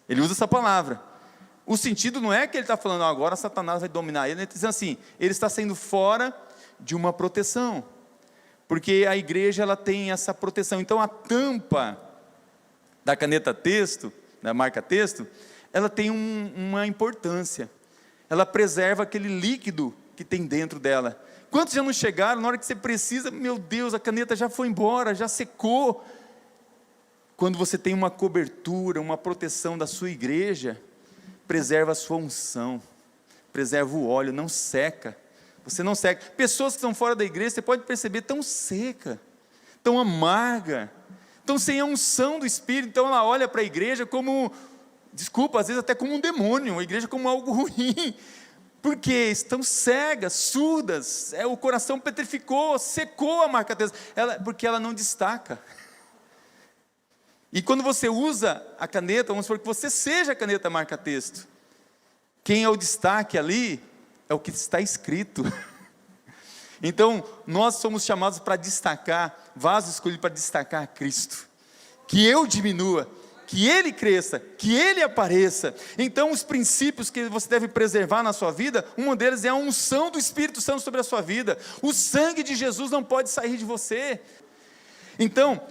Ele usa essa palavra. O sentido não é que ele está falando, agora Satanás vai dominar ele, ele está dizendo assim, ele está saindo fora de uma proteção, porque a igreja ela tem essa proteção. Então a tampa da caneta texto, da marca texto, ela tem uma importância, ela preserva aquele líquido que tem dentro dela. Quantos já não chegaram, na hora que você precisa, meu Deus, a caneta já foi embora, já secou. Quando você tem uma cobertura, uma proteção da sua igreja, preserva a sua unção, preserva o óleo, não seca, você não seca. Pessoas que estão fora da igreja, você pode perceber, tão seca, tão amarga, tão sem a unção do Espírito. Então ela olha para a igreja como, desculpa, às vezes até como um demônio, a igreja como algo ruim, porque estão cegas, surdas, o coração petrificou, secou a marca-texto, porque ela não destaca. E quando você usa a caneta, vamos supor que você seja a caneta marca-texto, quem é o destaque ali, é o que está escrito. Então, nós somos chamados para destacar, vaso escolhido para destacar a Cristo, que eu diminua, que Ele cresça, que Ele apareça. Então os princípios que você deve preservar na sua vida, um deles é a unção do Espírito Santo sobre a sua vida. O sangue de Jesus não pode sair de você. Então,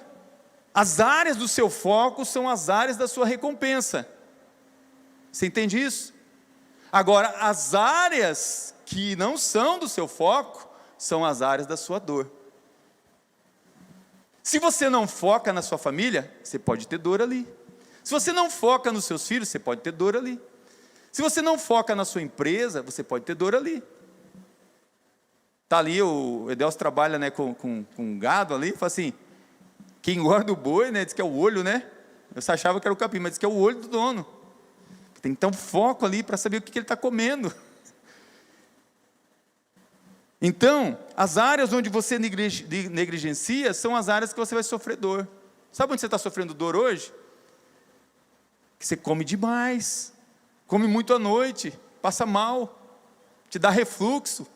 as áreas do seu foco são as áreas da sua recompensa. Você entende isso? Agora, as áreas que não são do seu foco, são as áreas da sua dor. Se você não foca na sua família, você pode ter dor ali. Se você não foca nos seus filhos, você pode ter dor ali. Se você não foca na sua empresa, você pode ter dor ali. Está ali, o Edelso trabalha, né, com gado ali, fala assim, quem engorda o boi, né, diz que é o olho, né? Eu só achava que era o capim, mas diz que é o olho do dono. Tem que ter um foco ali para saber o que ele está comendo. Então, as áreas onde você negligencia são as áreas que você vai sofrer dor. Sabe onde você está sofrendo dor hoje? Que você come demais, come muito à noite, passa mal, te dá refluxo.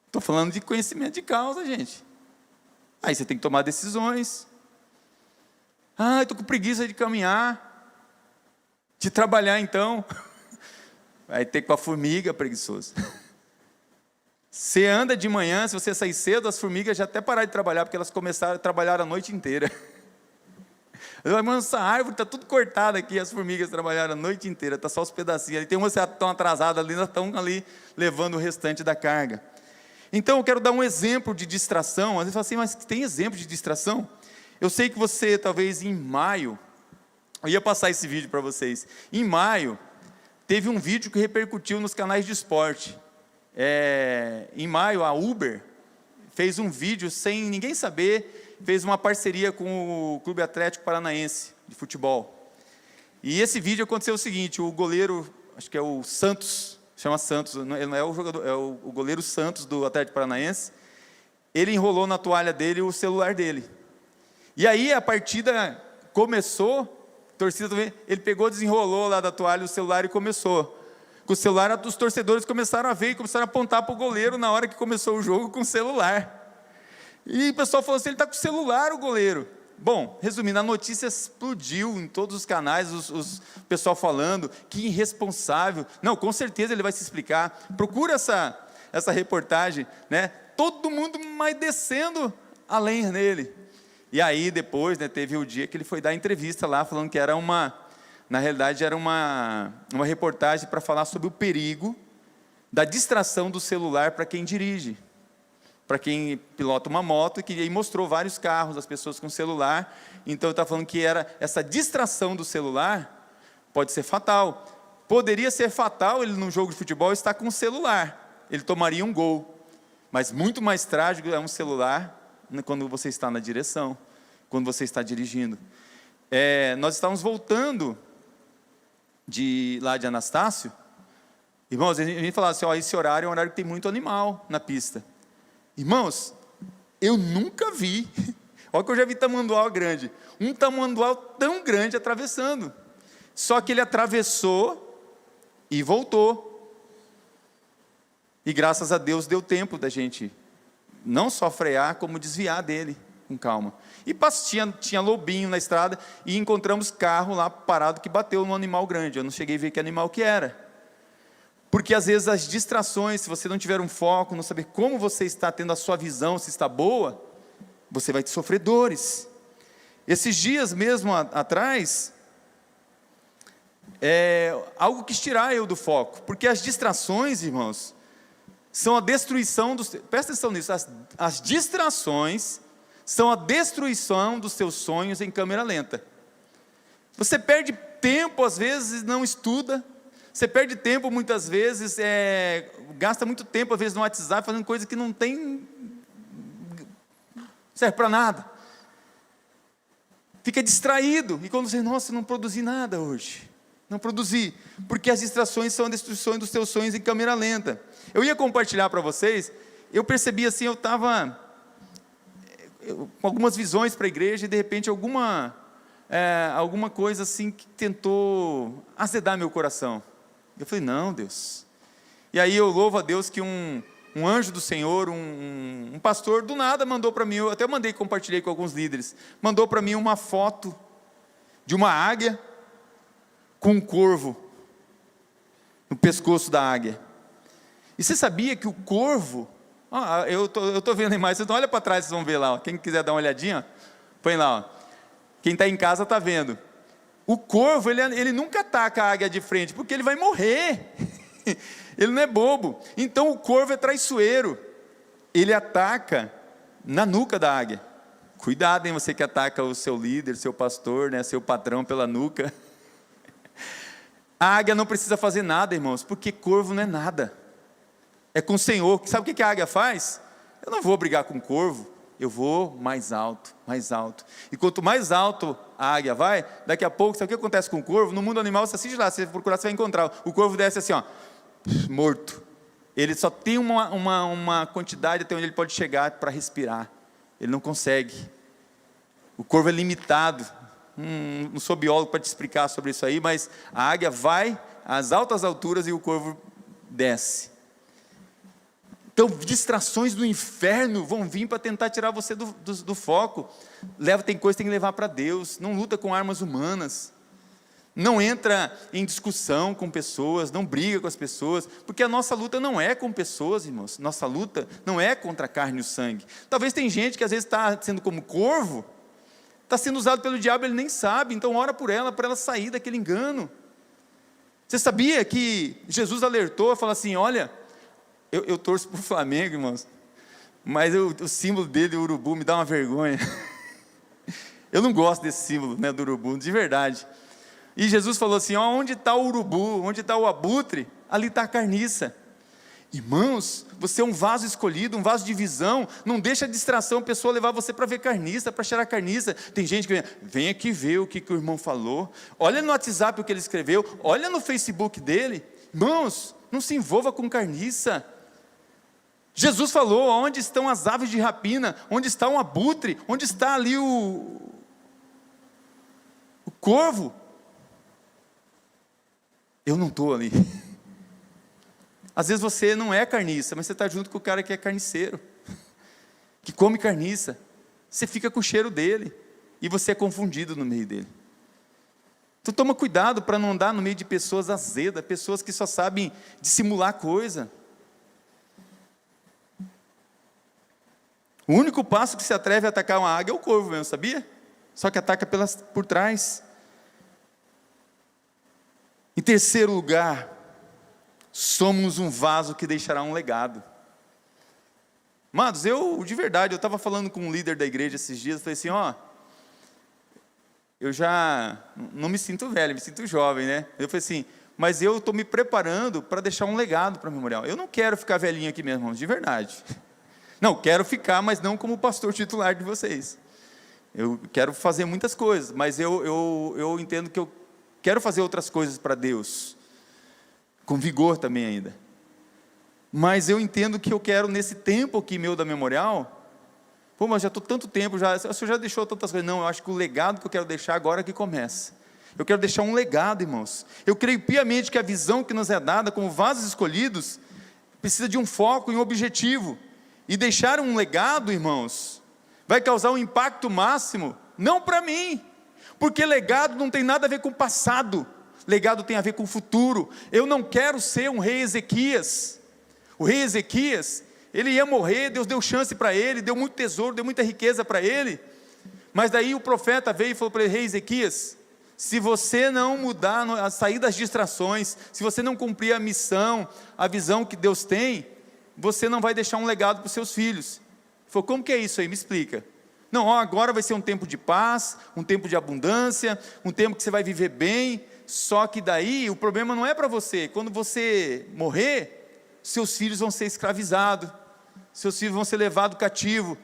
Estou falando de conhecimento de causa, gente. Aí você tem que tomar decisões. Estou com preguiça de caminhar, de trabalhar então. Vai ter com a formiga, preguiçoso. Você anda de manhã, se você sair cedo, as formigas já até pararam de trabalhar, porque elas começaram a trabalhar a noite inteira. Mas essa árvore está tudo cortada aqui, as formigas trabalharam a noite inteira, está só os pedacinhos. Tem umas que estão atrasadas ali, elas estão ali levando o restante da carga. Então eu quero dar um exemplo de distração. Às vezes fala assim, mas tem exemplo de distração? Eu sei que você, talvez em maio, eu ia passar esse vídeo para vocês. Em maio, teve um vídeo que repercutiu nos canais de esporte. Em maio, a Uber fez um vídeo sem ninguém saber, fez uma parceria com o Clube Atlético Paranaense de futebol. E esse vídeo aconteceu o seguinte, o goleiro, acho que é o Santos, chama Santos, não é o jogador, é o goleiro Santos do Atlético Paranaense, ele enrolou na toalha dele o celular dele. E aí a partida começou, a torcida também, ele pegou, desenrolou lá da toalha o celular e começou. Com o celular, os torcedores começaram a ver e começaram a apontar para o goleiro na hora que começou o jogo com o celular. E o pessoal falou assim, ele está com o celular, o goleiro. Bom, resumindo, a notícia explodiu em todos os canais, o pessoal falando, que irresponsável. Não, com certeza ele vai se explicar. Procura essa reportagem, né? Todo mundo mais descendo a lenha nele. E aí depois, né, teve o dia que ele foi dar entrevista lá, falando que era na realidade era uma reportagem para falar sobre o perigo da distração do celular para quem dirige. Para quem pilota uma moto, que aí mostrou vários carros, as pessoas com celular. Então, está falando que essa distração do celular pode ser fatal. Poderia ser fatal ele, num jogo de futebol, estar com o celular. Ele tomaria um gol. Mas muito mais trágico é um celular quando você está na direção, quando você está dirigindo. Nós estávamos voltando lá de Anastácio. Irmãos, a gente falava assim, esse horário é um horário que tem muito animal na pista. Irmãos, eu nunca vi, olha que eu já vi tamanduá grande, um tamanduá tão grande atravessando, só que ele atravessou e voltou, e graças a Deus deu tempo da gente, não só frear, como desviar dele, com calma, e tinha lobinho na estrada, e encontramos carro lá parado que bateu no animal grande, eu não cheguei a ver que animal que era, porque às vezes as distrações, se você não tiver um foco, não saber como você está tendo a sua visão, se está boa, você vai sofrer dores. Esses dias mesmo atrás, algo quis tirar eu do foco, porque as distrações, irmãos, são a destruição presta atenção nisso, as distrações são a destruição dos seus sonhos em câmera lenta. Você perde tempo, às vezes, não estuda. Você perde tempo muitas vezes, gasta muito tempo às vezes no WhatsApp, fazendo coisa que não serve para nada. Fica distraído, e quando você, nossa, não produzi nada hoje. Não produzi, porque as distrações são a destruição dos seus sonhos em câmera lenta. Eu ia compartilhar para vocês, eu percebi assim, eu estava com algumas visões para a igreja, e de repente alguma coisa assim que tentou azedar meu coração. Eu falei, não, Deus. E aí eu louvo a Deus que um anjo do Senhor, um pastor, do nada mandou para mim, eu até compartilhei com alguns líderes, mandou para mim uma foto de uma águia com um corvo no pescoço da águia. E você sabia que o corvo, eu estou vendo a imagem, vocês não olham para trás, vocês vão ver lá, ó. Quem quiser dar uma olhadinha, põe lá, ó. Quem está em casa está vendo. O corvo, ele nunca ataca a águia de frente, porque ele vai morrer. Ele não é bobo. Então o corvo é traiçoeiro. Ele ataca na nuca da águia. Cuidado, hein, você que ataca o seu líder, seu pastor, né, seu patrão pela nuca. A águia não precisa fazer nada, irmãos, porque corvo não é nada. É com o Senhor. Sabe o que a águia faz? Eu não vou brigar com o corvo. Eu vou mais alto, mais alto. E quanto mais alto a águia vai, daqui a pouco, sabe o que acontece com o corvo? No mundo animal, você assiste lá, se você procurar, você vai encontrar. O corvo desce assim, ó, morto. Ele só tem uma quantidade até onde ele pode chegar para respirar. Ele não consegue. O corvo é limitado. Não sou biólogo para te explicar sobre isso aí, mas a águia vai às altas alturas e o corvo desce. Então, distrações do inferno vão vir para tentar tirar você do foco. Tem coisa que tem que levar para Deus. Não luta com armas humanas. Não entra em discussão com pessoas. Não briga com as pessoas. Porque a nossa luta não é com pessoas, irmãos. Nossa luta não é contra a carne e o sangue. Talvez tem gente que às vezes está sendo como corvo. Está sendo usado pelo diabo, ele nem sabe. Então ora por ela sair daquele engano. Você sabia que Jesus alertou, falou assim, olha... Eu torço para o Flamengo, irmãos, mas o símbolo dele, o urubu, me dá uma vergonha. Eu não gosto desse símbolo, né, do urubu, de verdade. E Jesus falou assim, onde está o urubu, onde está o abutre, ali está a carniça. Irmãos, você é um vaso escolhido, um vaso de visão, não deixa a distração, a pessoa levar você para ver carniça, para cheirar carniça. Tem gente que vem aqui ver o que o irmão falou, olha no WhatsApp o que ele escreveu, olha no Facebook dele. Irmãos, não se envolva com carniça. Jesus falou, onde estão as aves de rapina, onde está um abutre, onde está ali o corvo. Eu não estou ali. Às vezes você não é carniça, mas você está junto com o cara que é carniceiro. que come carniça, você fica com o cheiro dele, e você é confundido no meio dele. Então toma cuidado para não andar no meio de pessoas azedas, pessoas que só sabem dissimular coisa. O único passo que se atreve a atacar uma águia é o corvo mesmo, sabia? Só que ataca por trás. Em terceiro lugar, somos um vaso que deixará um legado. Amados, de verdade, eu estava falando com um líder da igreja esses dias, falei assim, eu já não me sinto velho, me sinto jovem, né? Eu falei assim, mas eu estou me preparando para deixar um legado para o Memorial. Eu não quero ficar velhinho aqui, meus irmãos, de verdade. Não, quero ficar, mas não como pastor titular de vocês. Eu quero fazer muitas coisas, mas eu entendo que eu quero fazer outras coisas para Deus, com vigor também ainda. Mas eu entendo que eu quero, nesse tempo aqui meu da Memorial, mas já estou tanto tempo, o senhor já deixou tantas coisas. Não, eu acho que o legado que eu quero deixar agora é que começa. Eu quero deixar um legado, irmãos. Eu creio piamente que a visão que nos é dada como vasos escolhidos precisa de um foco e um objetivo. E deixar um legado, irmãos, vai causar um impacto máximo, não para mim, porque legado não tem nada a ver com o passado, legado tem a ver com o futuro. Eu não quero ser um rei Ezequias. O rei Ezequias, ele ia morrer, Deus deu chance para ele, deu muito tesouro, deu muita riqueza para ele, mas daí o profeta veio e falou para ele, rei Ezequias, se você não mudar, sair das distrações, se você não cumprir a missão, a visão que Deus tem, você não vai deixar um legado para os seus filhos. Ele falou, como que é isso aí? Me explica. Não, agora vai ser um tempo de paz, um tempo de abundância, um tempo que você vai viver bem, só que daí o problema não é para você, quando você morrer, seus filhos vão ser escravizados, seus filhos vão ser levados cativo.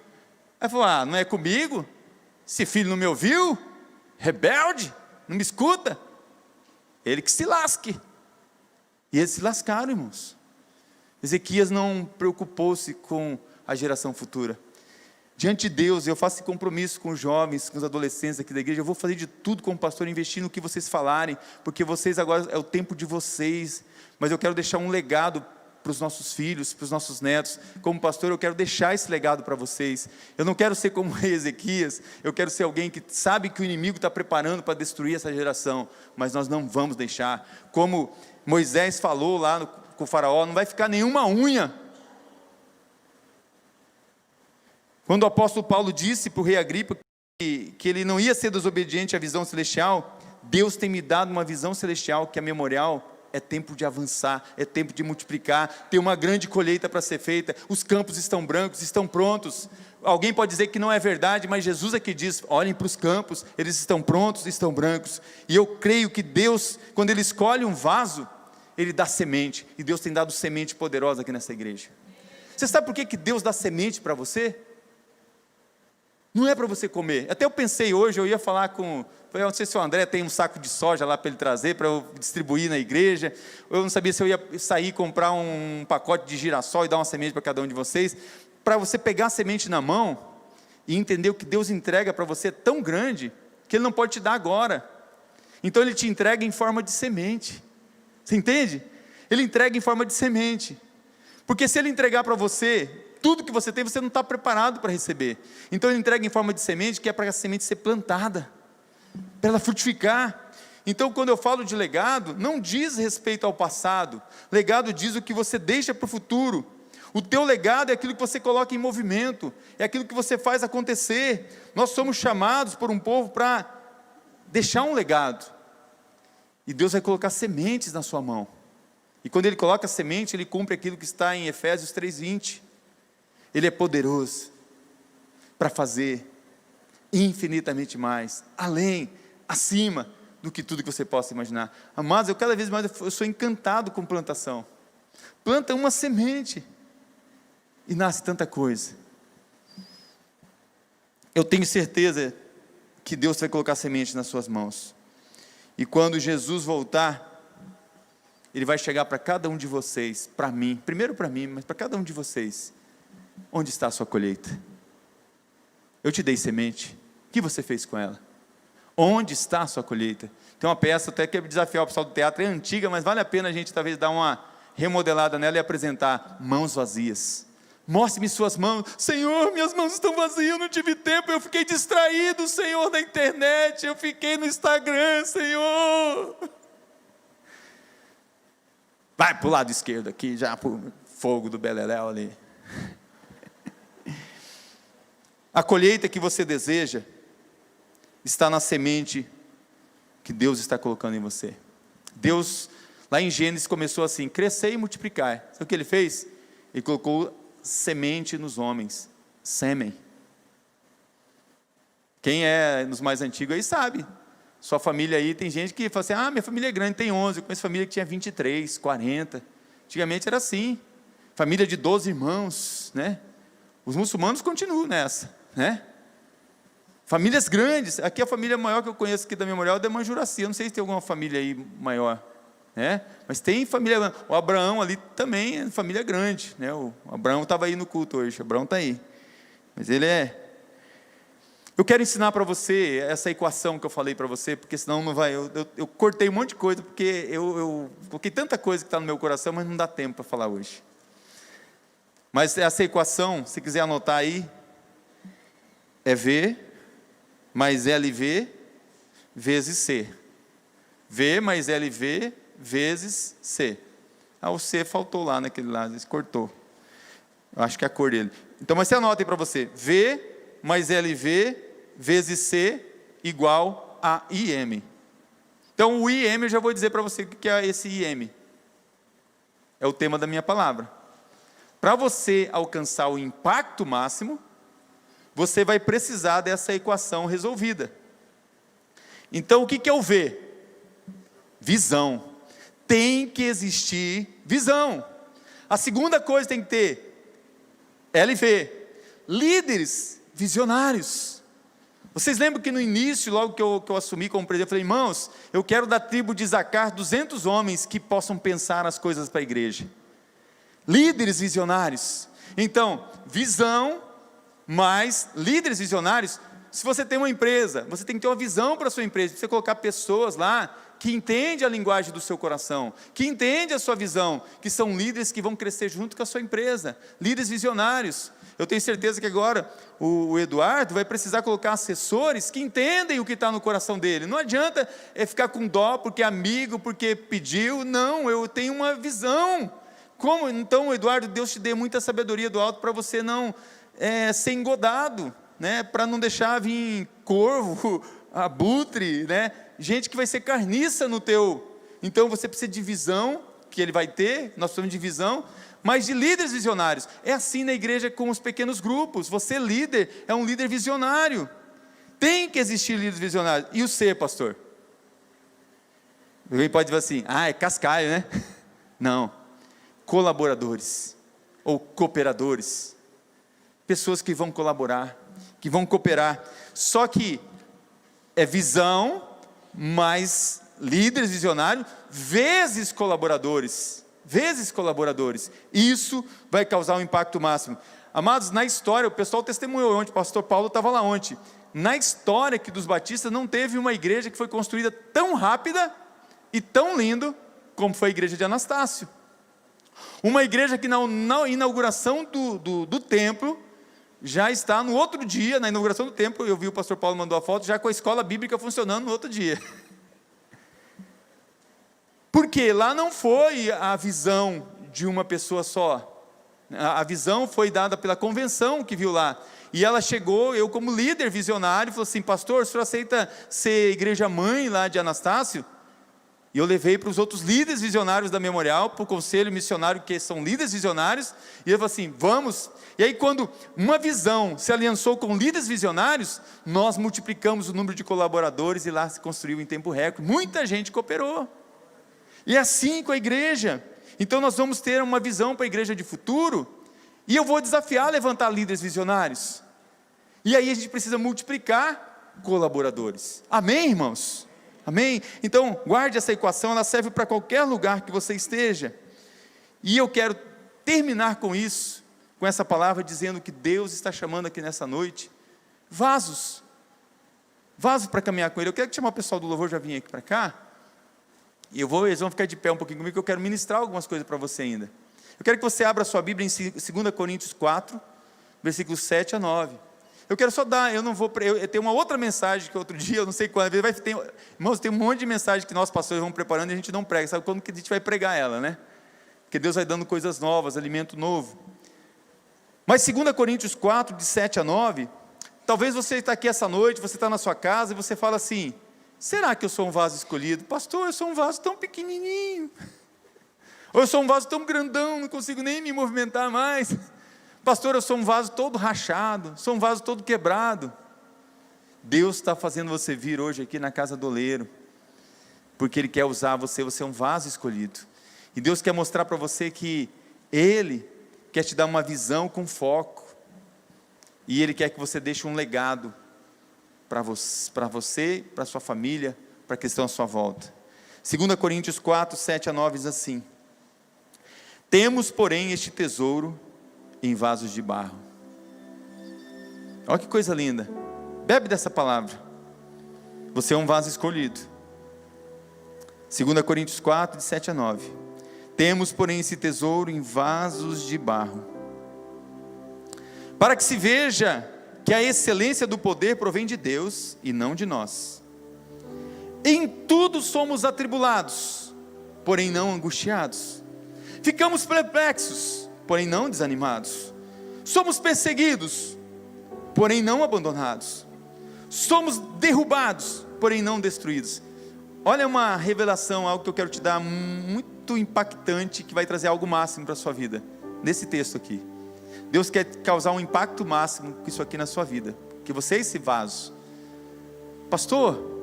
Aí falou, não é comigo? Esse filho não me ouviu? Rebelde? Não me escuta? Ele que se lasque. E eles se lascaram, irmãos. Ezequias não preocupou-se com a geração futura. Diante de Deus, eu faço esse compromisso com os jovens, com os adolescentes aqui da igreja, eu vou fazer de tudo como pastor, investir no que vocês falarem, porque vocês agora, é o tempo de vocês, mas eu quero deixar um legado para os nossos filhos, para os nossos netos. Como pastor, eu quero deixar esse legado para vocês. Eu não quero ser como o rei Ezequias, eu quero ser alguém que sabe que o inimigo está preparando para destruir essa geração, mas nós não vamos deixar. Como Moisés falou lá com o faraó, não vai ficar nenhuma unha. Quando o apóstolo Paulo disse para o rei Agripa que ele não ia ser desobediente à visão celestial, Deus tem me dado uma visão celestial, que é memorial. É tempo de avançar, é tempo de multiplicar, tem uma grande colheita para ser feita, os campos estão brancos, estão prontos. Alguém pode dizer que não é verdade, mas Jesus aqui diz, olhem para os campos, eles estão prontos, estão brancos. E eu creio que Deus, quando Ele escolhe um vaso, Ele dá semente, e Deus tem dado semente poderosa aqui nessa igreja. Você sabe por que Deus dá semente para você? Não é para você comer. Até eu pensei hoje, eu ia falar eu não sei se o André tem um saco de soja lá para ele trazer, para eu distribuir na igreja. Eu não sabia se eu ia sair e comprar um pacote de girassol e dar uma semente para cada um de vocês. Para você pegar a semente na mão e entender o que Deus entrega para você é tão grande, que Ele não pode te dar agora. Então Ele te entrega em forma de semente. Você entende? Ele entrega em forma de semente. Porque se Ele entregar para você tudo que você tem, você não está preparado para receber. Então Ele entrega em forma de semente, que é para a semente ser plantada, para ela frutificar. Então quando eu falo de legado, não diz respeito ao passado, legado diz o que você deixa para o futuro. O teu legado é aquilo que você coloca em movimento, é aquilo que você faz acontecer. Nós somos chamados por um povo para deixar um legado, e Deus vai colocar sementes na sua mão, e quando Ele coloca semente, Ele cumpre aquilo que está em Efésios 3:20, Ele é poderoso para fazer infinitamente mais, além, acima do que tudo que você possa imaginar. Amados, cada vez mais eu sou encantado com plantação. Planta uma semente e nasce tanta coisa. Eu tenho certeza que Deus vai colocar semente nas suas mãos, e quando Jesus voltar, Ele vai chegar para cada um de vocês, para mim, primeiro para mim, mas para cada um de vocês. Onde está a sua colheita? Eu te dei semente, o que você fez com ela? Onde está a sua colheita? Tem uma peça, até que desafiar o pessoal do teatro, é antiga, mas vale a pena a gente talvez dar uma remodelada nela e apresentar: mãos vazias, Mostre-me suas mãos. Senhor, minhas mãos estão vazias, eu não tive tempo, eu fiquei distraído, Senhor, na internet, eu fiquei no Instagram, Senhor. Vai para o lado esquerdo aqui, já para o fogo do beleléu ali. A colheita que você deseja está na semente que Deus está colocando em você. Deus, lá em Gênesis, começou assim: crescer e multiplicar. Sabe o que Ele fez? Ele colocou semente nos homens, sêmen. Quem é nos mais antigos aí sabe. Sua família aí, tem gente que fala assim: minha família é grande, tem 11. Eu conheço família que tinha 23, 40. Antigamente era assim. Família de 12 irmãos, né? Os muçulmanos continuam nessa, né? Famílias grandes. Aqui a família maior que eu conheço aqui da Memorial é da Manjuraci. Eu não sei se tem alguma família aí maior, né? Mas tem família. O Abraão ali também é família grande, né? O Abraão estava aí no culto hoje. O Abraão está aí. Mas ele é. Eu quero ensinar para você essa equação que eu falei para você, porque senão não vai. Eu cortei um monte de coisa, porque eu coloquei tanta coisa que está no meu coração, mas não dá tempo para falar hoje. Mas essa equação, se quiser anotar aí, é V mais LV vezes C. V mais LV vezes C. O C faltou lá naquele lado, ele cortou. Eu acho que é a cor dele. Então, mas você anota aí para você. V mais LV vezes C igual a IM. Então, o IM eu já vou dizer para você o que é esse IM. É o tema da minha palavra. Para você alcançar o impacto máximo, você vai precisar dessa equação resolvida. Então, o que é o V? Visão. Tem que existir visão. A segunda coisa tem que ter LV. Líderes visionários. Vocês lembram que no início, logo que eu assumi como presidente, eu falei: irmãos, eu quero da tribo de Isacar 200 homens que possam pensar as coisas para a igreja. Líderes visionários. Então, visão mais líderes visionários. Se você tem uma empresa, você tem que ter uma visão para a sua empresa. Você colocar pessoas lá que entendem a linguagem do seu coração, que entendem a sua visão, que são líderes que vão crescer junto com a sua empresa. Líderes visionários. Eu tenho certeza que agora o Eduardo vai precisar colocar assessores que entendem o que está no coração dele. Não adianta ficar com dó porque é amigo, porque pediu. Não, eu tenho uma visão. Como então, Eduardo, Deus te dê muita sabedoria do alto para você não ser engodado, né? Para não deixar vir corvo, abutre, né? Gente que vai ser carniça no teu. Então você precisa de visão, que ele vai ter, nós precisamos de visão, mas de líderes visionários. É assim na igreja com os pequenos grupos. Você líder, é um líder visionário. Tem que existir líderes visionários. E o C, pastor? Alguém pode dizer assim: é cascaio, né? Não. Colaboradores, ou cooperadores. Pessoas que vão colaborar, que vão cooperar. Só que é visão, mais líderes visionários, vezes colaboradores. Vezes colaboradores. Isso vai causar um impacto máximo. Amados, na história, o pessoal testemunhou ontem, o pastor Paulo estava lá ontem. Na história que dos batistas não teve uma igreja que foi construída tão rápida e tão lindo como foi a igreja de Anastácio. Uma igreja que na inauguração do templo, já está no outro dia, na inauguração do templo, eu vi o pastor Paulo mandou a foto, já com a escola bíblica funcionando no outro dia. Porque lá não foi a visão de uma pessoa só. A visão foi dada pela convenção que viu lá. E ela chegou, eu como líder visionário, falou assim: pastor, o senhor aceita ser igreja mãe lá de Anastácio? E eu levei para os outros líderes visionários da Memorial, para o conselho missionário, que são líderes visionários, e eu falei assim: vamos. E aí quando uma visão se aliançou com líderes visionários, nós multiplicamos o número de colaboradores, e lá se construiu em tempo recorde. Muita gente cooperou. E é assim com a igreja. Então nós vamos ter uma visão para a igreja de futuro, e eu vou desafiar a levantar líderes visionários. E aí a gente precisa multiplicar colaboradores. Amém, irmãos? Amém? Então, guarde essa equação, ela serve para qualquer lugar que você esteja. E eu quero terminar com isso, com essa palavra, dizendo que Deus está chamando aqui nessa noite vasos para caminhar com Ele. Eu quero chamar o pessoal do louvor, já vim aqui para cá, e eles vão ficar de pé um pouquinho comigo, que eu quero ministrar algumas coisas para você ainda. Eu quero que você abra a sua Bíblia em 2 Coríntios 4, versículos 7 a 9. Eu quero só dar, eu tenho uma outra mensagem que outro dia, eu não sei quando, irmãos, tem um monte de mensagem que nós pastores vamos preparando e a gente não prega, sabe quando que a gente vai pregar ela, né? Porque Deus vai dando coisas novas, alimento novo. Mas 2 Coríntios 4, de 7 a 9, talvez você está aqui essa noite, você está na sua casa e você fala assim, será que eu sou um vaso escolhido? Pastor, eu sou um vaso tão pequenininho, ou eu sou um vaso tão grandão, não consigo nem me movimentar mais. Pastor, eu sou um vaso todo rachado, sou um vaso todo quebrado. Deus está fazendo você vir hoje aqui na casa do oleiro, porque Ele quer usar você, você é um vaso escolhido. E Deus quer mostrar para você que Ele quer te dar uma visão com foco, e Ele quer que você deixe um legado para você, para a sua família, para aqueles que estão à sua volta. 2 Coríntios 4, 7 a 9 diz assim: temos, porém, este tesouro em vasos de barro. Olha que coisa linda, bebe dessa palavra, você é um vaso escolhido. 2 Coríntios 4, de 7 a 9, temos porém esse tesouro em vasos de barro, para que se veja que a excelência do poder provém de Deus e não de nós. Em tudo somos atribulados, porém não angustiados, ficamos perplexos, porém não desanimados, somos perseguidos, porém não abandonados, somos derrubados, porém não destruídos. Olha uma revelação, algo que eu quero te dar muito impactante, que vai trazer algo máximo para a sua vida, nesse texto aqui. Deus quer causar um impacto máximo com isso aqui na sua vida, que você é esse vaso. Pastor,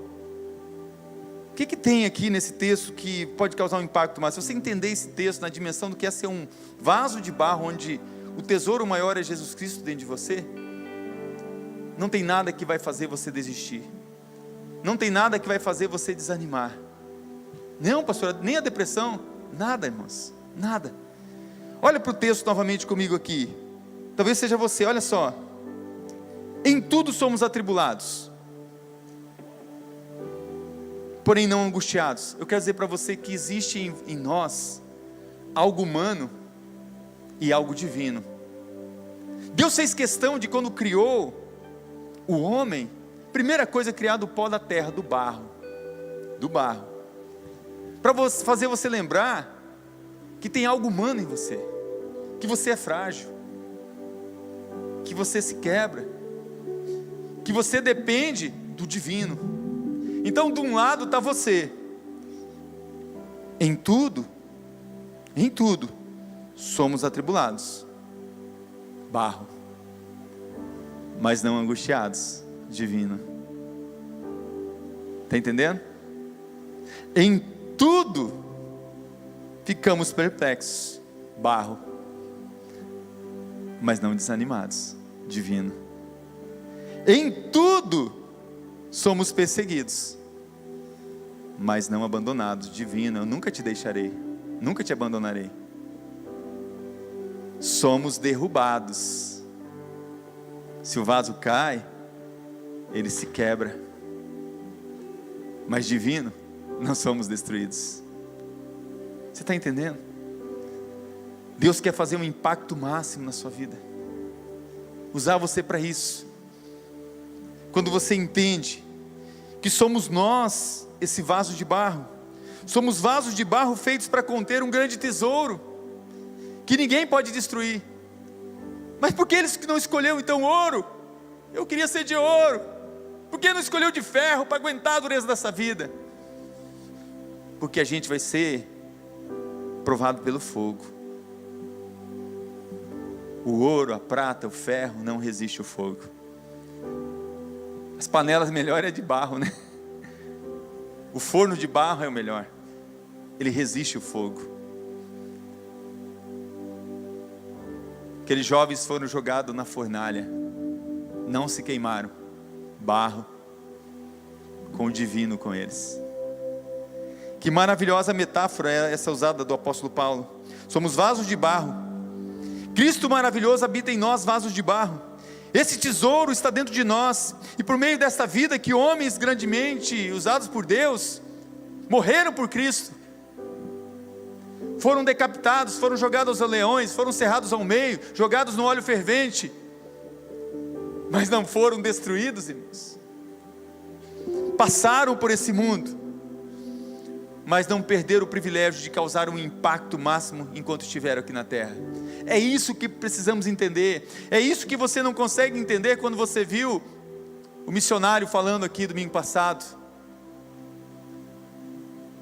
o que tem aqui nesse texto que pode causar um impacto máximo? Se você entender esse texto na dimensão do que é ser um vaso de barro, onde o tesouro maior é Jesus Cristo dentro de você, não tem nada que vai fazer você desistir, não tem nada que vai fazer você desanimar. Não, pastor, nem a depressão, nada, irmãos, nada. Olha para o texto novamente comigo aqui, talvez seja você, olha só. Em tudo somos atribulados, porém não angustiados. Eu quero dizer para você que existe em nós algo humano e algo divino. Deus fez questão de, quando criou o homem, primeira coisa, criar do pó da terra, do barro, para fazer você lembrar que tem algo humano em você, que você é frágil, que você se quebra, que você depende do divino. Então, de um lado está você, em tudo somos atribulados, barro, mas não angustiados, divino. Está entendendo? Em tudo ficamos perplexos, barro, mas não desanimados, divino. Em tudo somos perseguidos, mas não abandonados, divino. Eu nunca te deixarei, nunca te abandonarei. Somos derrubados. Se o vaso cai, ele se quebra, mas divino, não somos destruídos. Você está entendendo? Deus quer fazer um impacto máximo na sua vida, usar você para isso. Quando você entende que somos nós, esse vaso de barro, somos vasos de barro feitos para conter um grande tesouro, que ninguém pode destruir. Mas por que eles não escolheu então ouro? Eu queria ser de ouro. Por que não escolheu de ferro para aguentar a dureza dessa vida? Porque a gente vai ser provado pelo fogo. O ouro, a prata, o ferro não resiste ao fogo. As panelas melhores é de barro, né? O forno de barro é o melhor. Ele resiste ao fogo. Aqueles jovens foram jogados na fornalha, não se queimaram. Barro, com o divino com eles. Que maravilhosa metáfora é essa usada do apóstolo Paulo. Somos vasos de barro. Cristo maravilhoso habita em nós, vasos de barro. Esse tesouro está dentro de nós, e por meio desta vida que homens grandemente usados por Deus, morreram por Cristo, foram decapitados, foram jogados aos leões, foram cerrados ao meio, jogados no óleo fervente, mas não foram destruídos, irmãos. Passaram por esse mundo, mas não perderam o privilégio de causar um impacto máximo enquanto estiveram aqui na terra. É isso que precisamos entender. É isso que você não consegue entender quando você viu o missionário falando aqui domingo passado.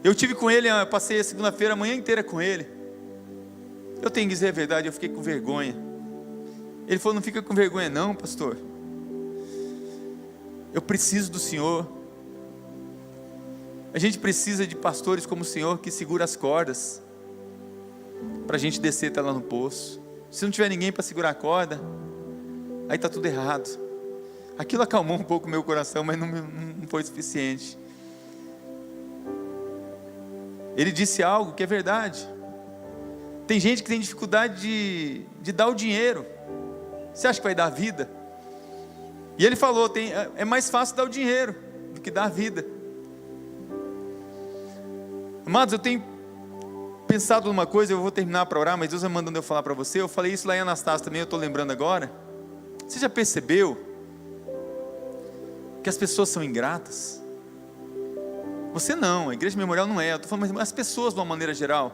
Eu tive com ele, eu passei a segunda-feira a manhã inteira com ele. Eu tenho que dizer a verdade, eu fiquei com vergonha. Ele falou: não fica com vergonha não, pastor. Eu preciso do Senhor. A gente precisa de pastores como o Senhor, que segura as cordas, para a gente descer até lá no poço. Se não tiver ninguém para segurar a corda, aí está tudo errado. Aquilo acalmou um pouco o meu coração, mas não foi suficiente. Ele disse algo que é verdade. Tem gente que tem dificuldade de dar o dinheiro. Você acha que vai dar a vida? E ele falou, é mais fácil dar o dinheiro do que dar a vida. Amados, eu tenho pensado numa coisa, eu vou terminar para orar, mas Deus vai mandando eu falar para você. Eu falei isso lá em Anastácio também, eu estou lembrando agora. Você já percebeu que as pessoas são ingratas? Você não, a igreja memorial não é, eu estou falando, mas as pessoas de uma maneira geral.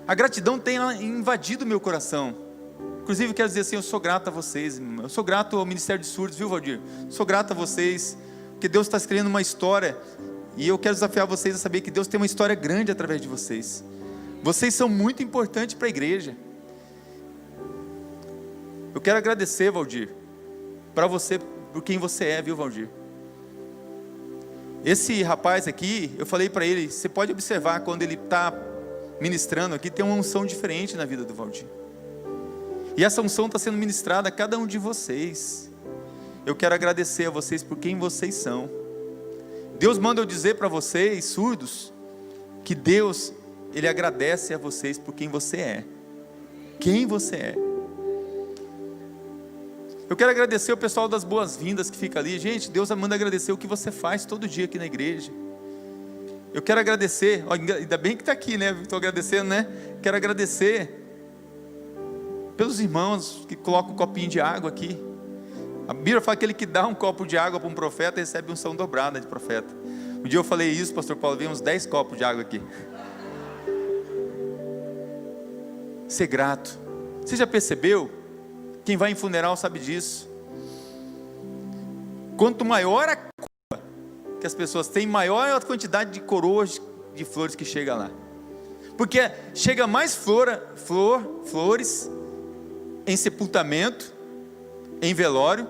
A gratidão tem invadido o meu coração. Inclusive eu quero dizer assim, eu sou grato a vocês, eu sou grato ao Ministério de Surdos, viu, Valdir? Sou grato a vocês, porque Deus está escrevendo uma história, e eu quero desafiar vocês a saber que Deus tem uma história grande através de vocês. Vocês são muito importantes para a igreja. Eu quero agradecer, Valdir, para você, por quem você é, viu, Valdir? Esse rapaz aqui, eu falei para ele, você pode observar quando ele está ministrando aqui, tem uma unção diferente na vida do Valdir. E essa unção está sendo ministrada a cada um de vocês. Eu quero agradecer a vocês por quem vocês são. Deus manda eu dizer para vocês, surdos, que Deus, Ele agradece a vocês por quem você é. Quem você é. Eu quero agradecer o pessoal das boas-vindas que fica ali. Gente, Deus manda agradecer o que você faz todo dia aqui na igreja. Eu quero agradecer, ainda bem que está aqui, né? Estou agradecendo, né? Quero agradecer pelos irmãos que colocam um copinho de água aqui. A Bíblia fala que aquele que dá um copo de água para um profeta recebe unção dobrada de profeta. Um dia eu falei isso, pastor Paulo, veio uns 10 copos de água aqui. Ser grato. Você já percebeu? Quem vai em funeral sabe disso. Quanto maior a coroa que as pessoas têm, maior a quantidade de coroas de flores que chega lá. Porque chega mais flores em sepultamento, em velório,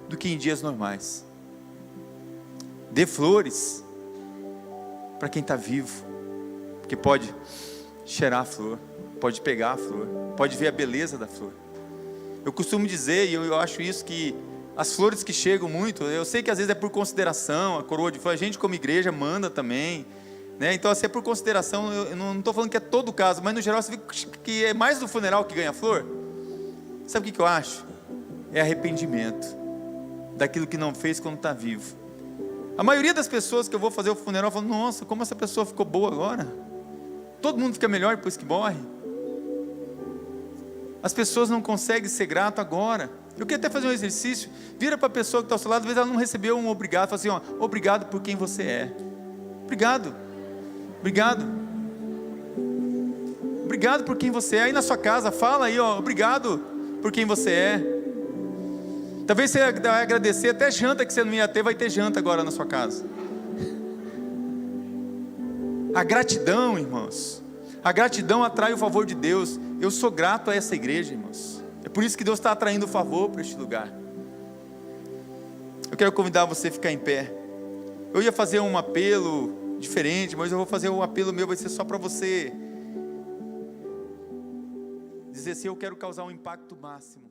do que em dias normais. Dê flores para quem está vivo, porque pode cheirar a flor, pode pegar a flor, pode ver a beleza da flor. Eu costumo dizer, e eu acho isso, que as flores que chegam muito, eu sei que às vezes é por consideração, a coroa de flor, a gente como igreja manda também, né? Então assim, é por consideração, eu não estou falando que é todo o caso, mas no geral você vê que é mais do funeral que ganha flor. Sabe o que eu acho? É arrependimento daquilo que não fez quando está vivo. A maioria das pessoas que eu vou fazer o funeral falam, nossa, como essa pessoa ficou boa agora. Todo mundo fica melhor depois que morre. As pessoas não conseguem ser grato agora. Eu queria até fazer um exercício. Vira para a pessoa que está ao seu lado, às vezes ela não recebeu um obrigado. Fala assim, ó, obrigado por quem você é. Obrigado. Obrigado. Obrigado por quem você é. Aí na sua casa, fala aí, ó, obrigado por quem você é. Talvez você vai agradecer, até janta que você não ia ter, vai ter janta agora na sua casa. A gratidão, irmãos, a gratidão atrai o favor de Deus. Eu sou grato a essa igreja, irmãos. É por isso que Deus está atraindo o favor para este lugar. Eu quero convidar você a ficar em pé. Eu ia fazer um apelo diferente, mas eu vou fazer um apelo meu, vai ser só para você dizer assim, eu quero causar um impacto máximo.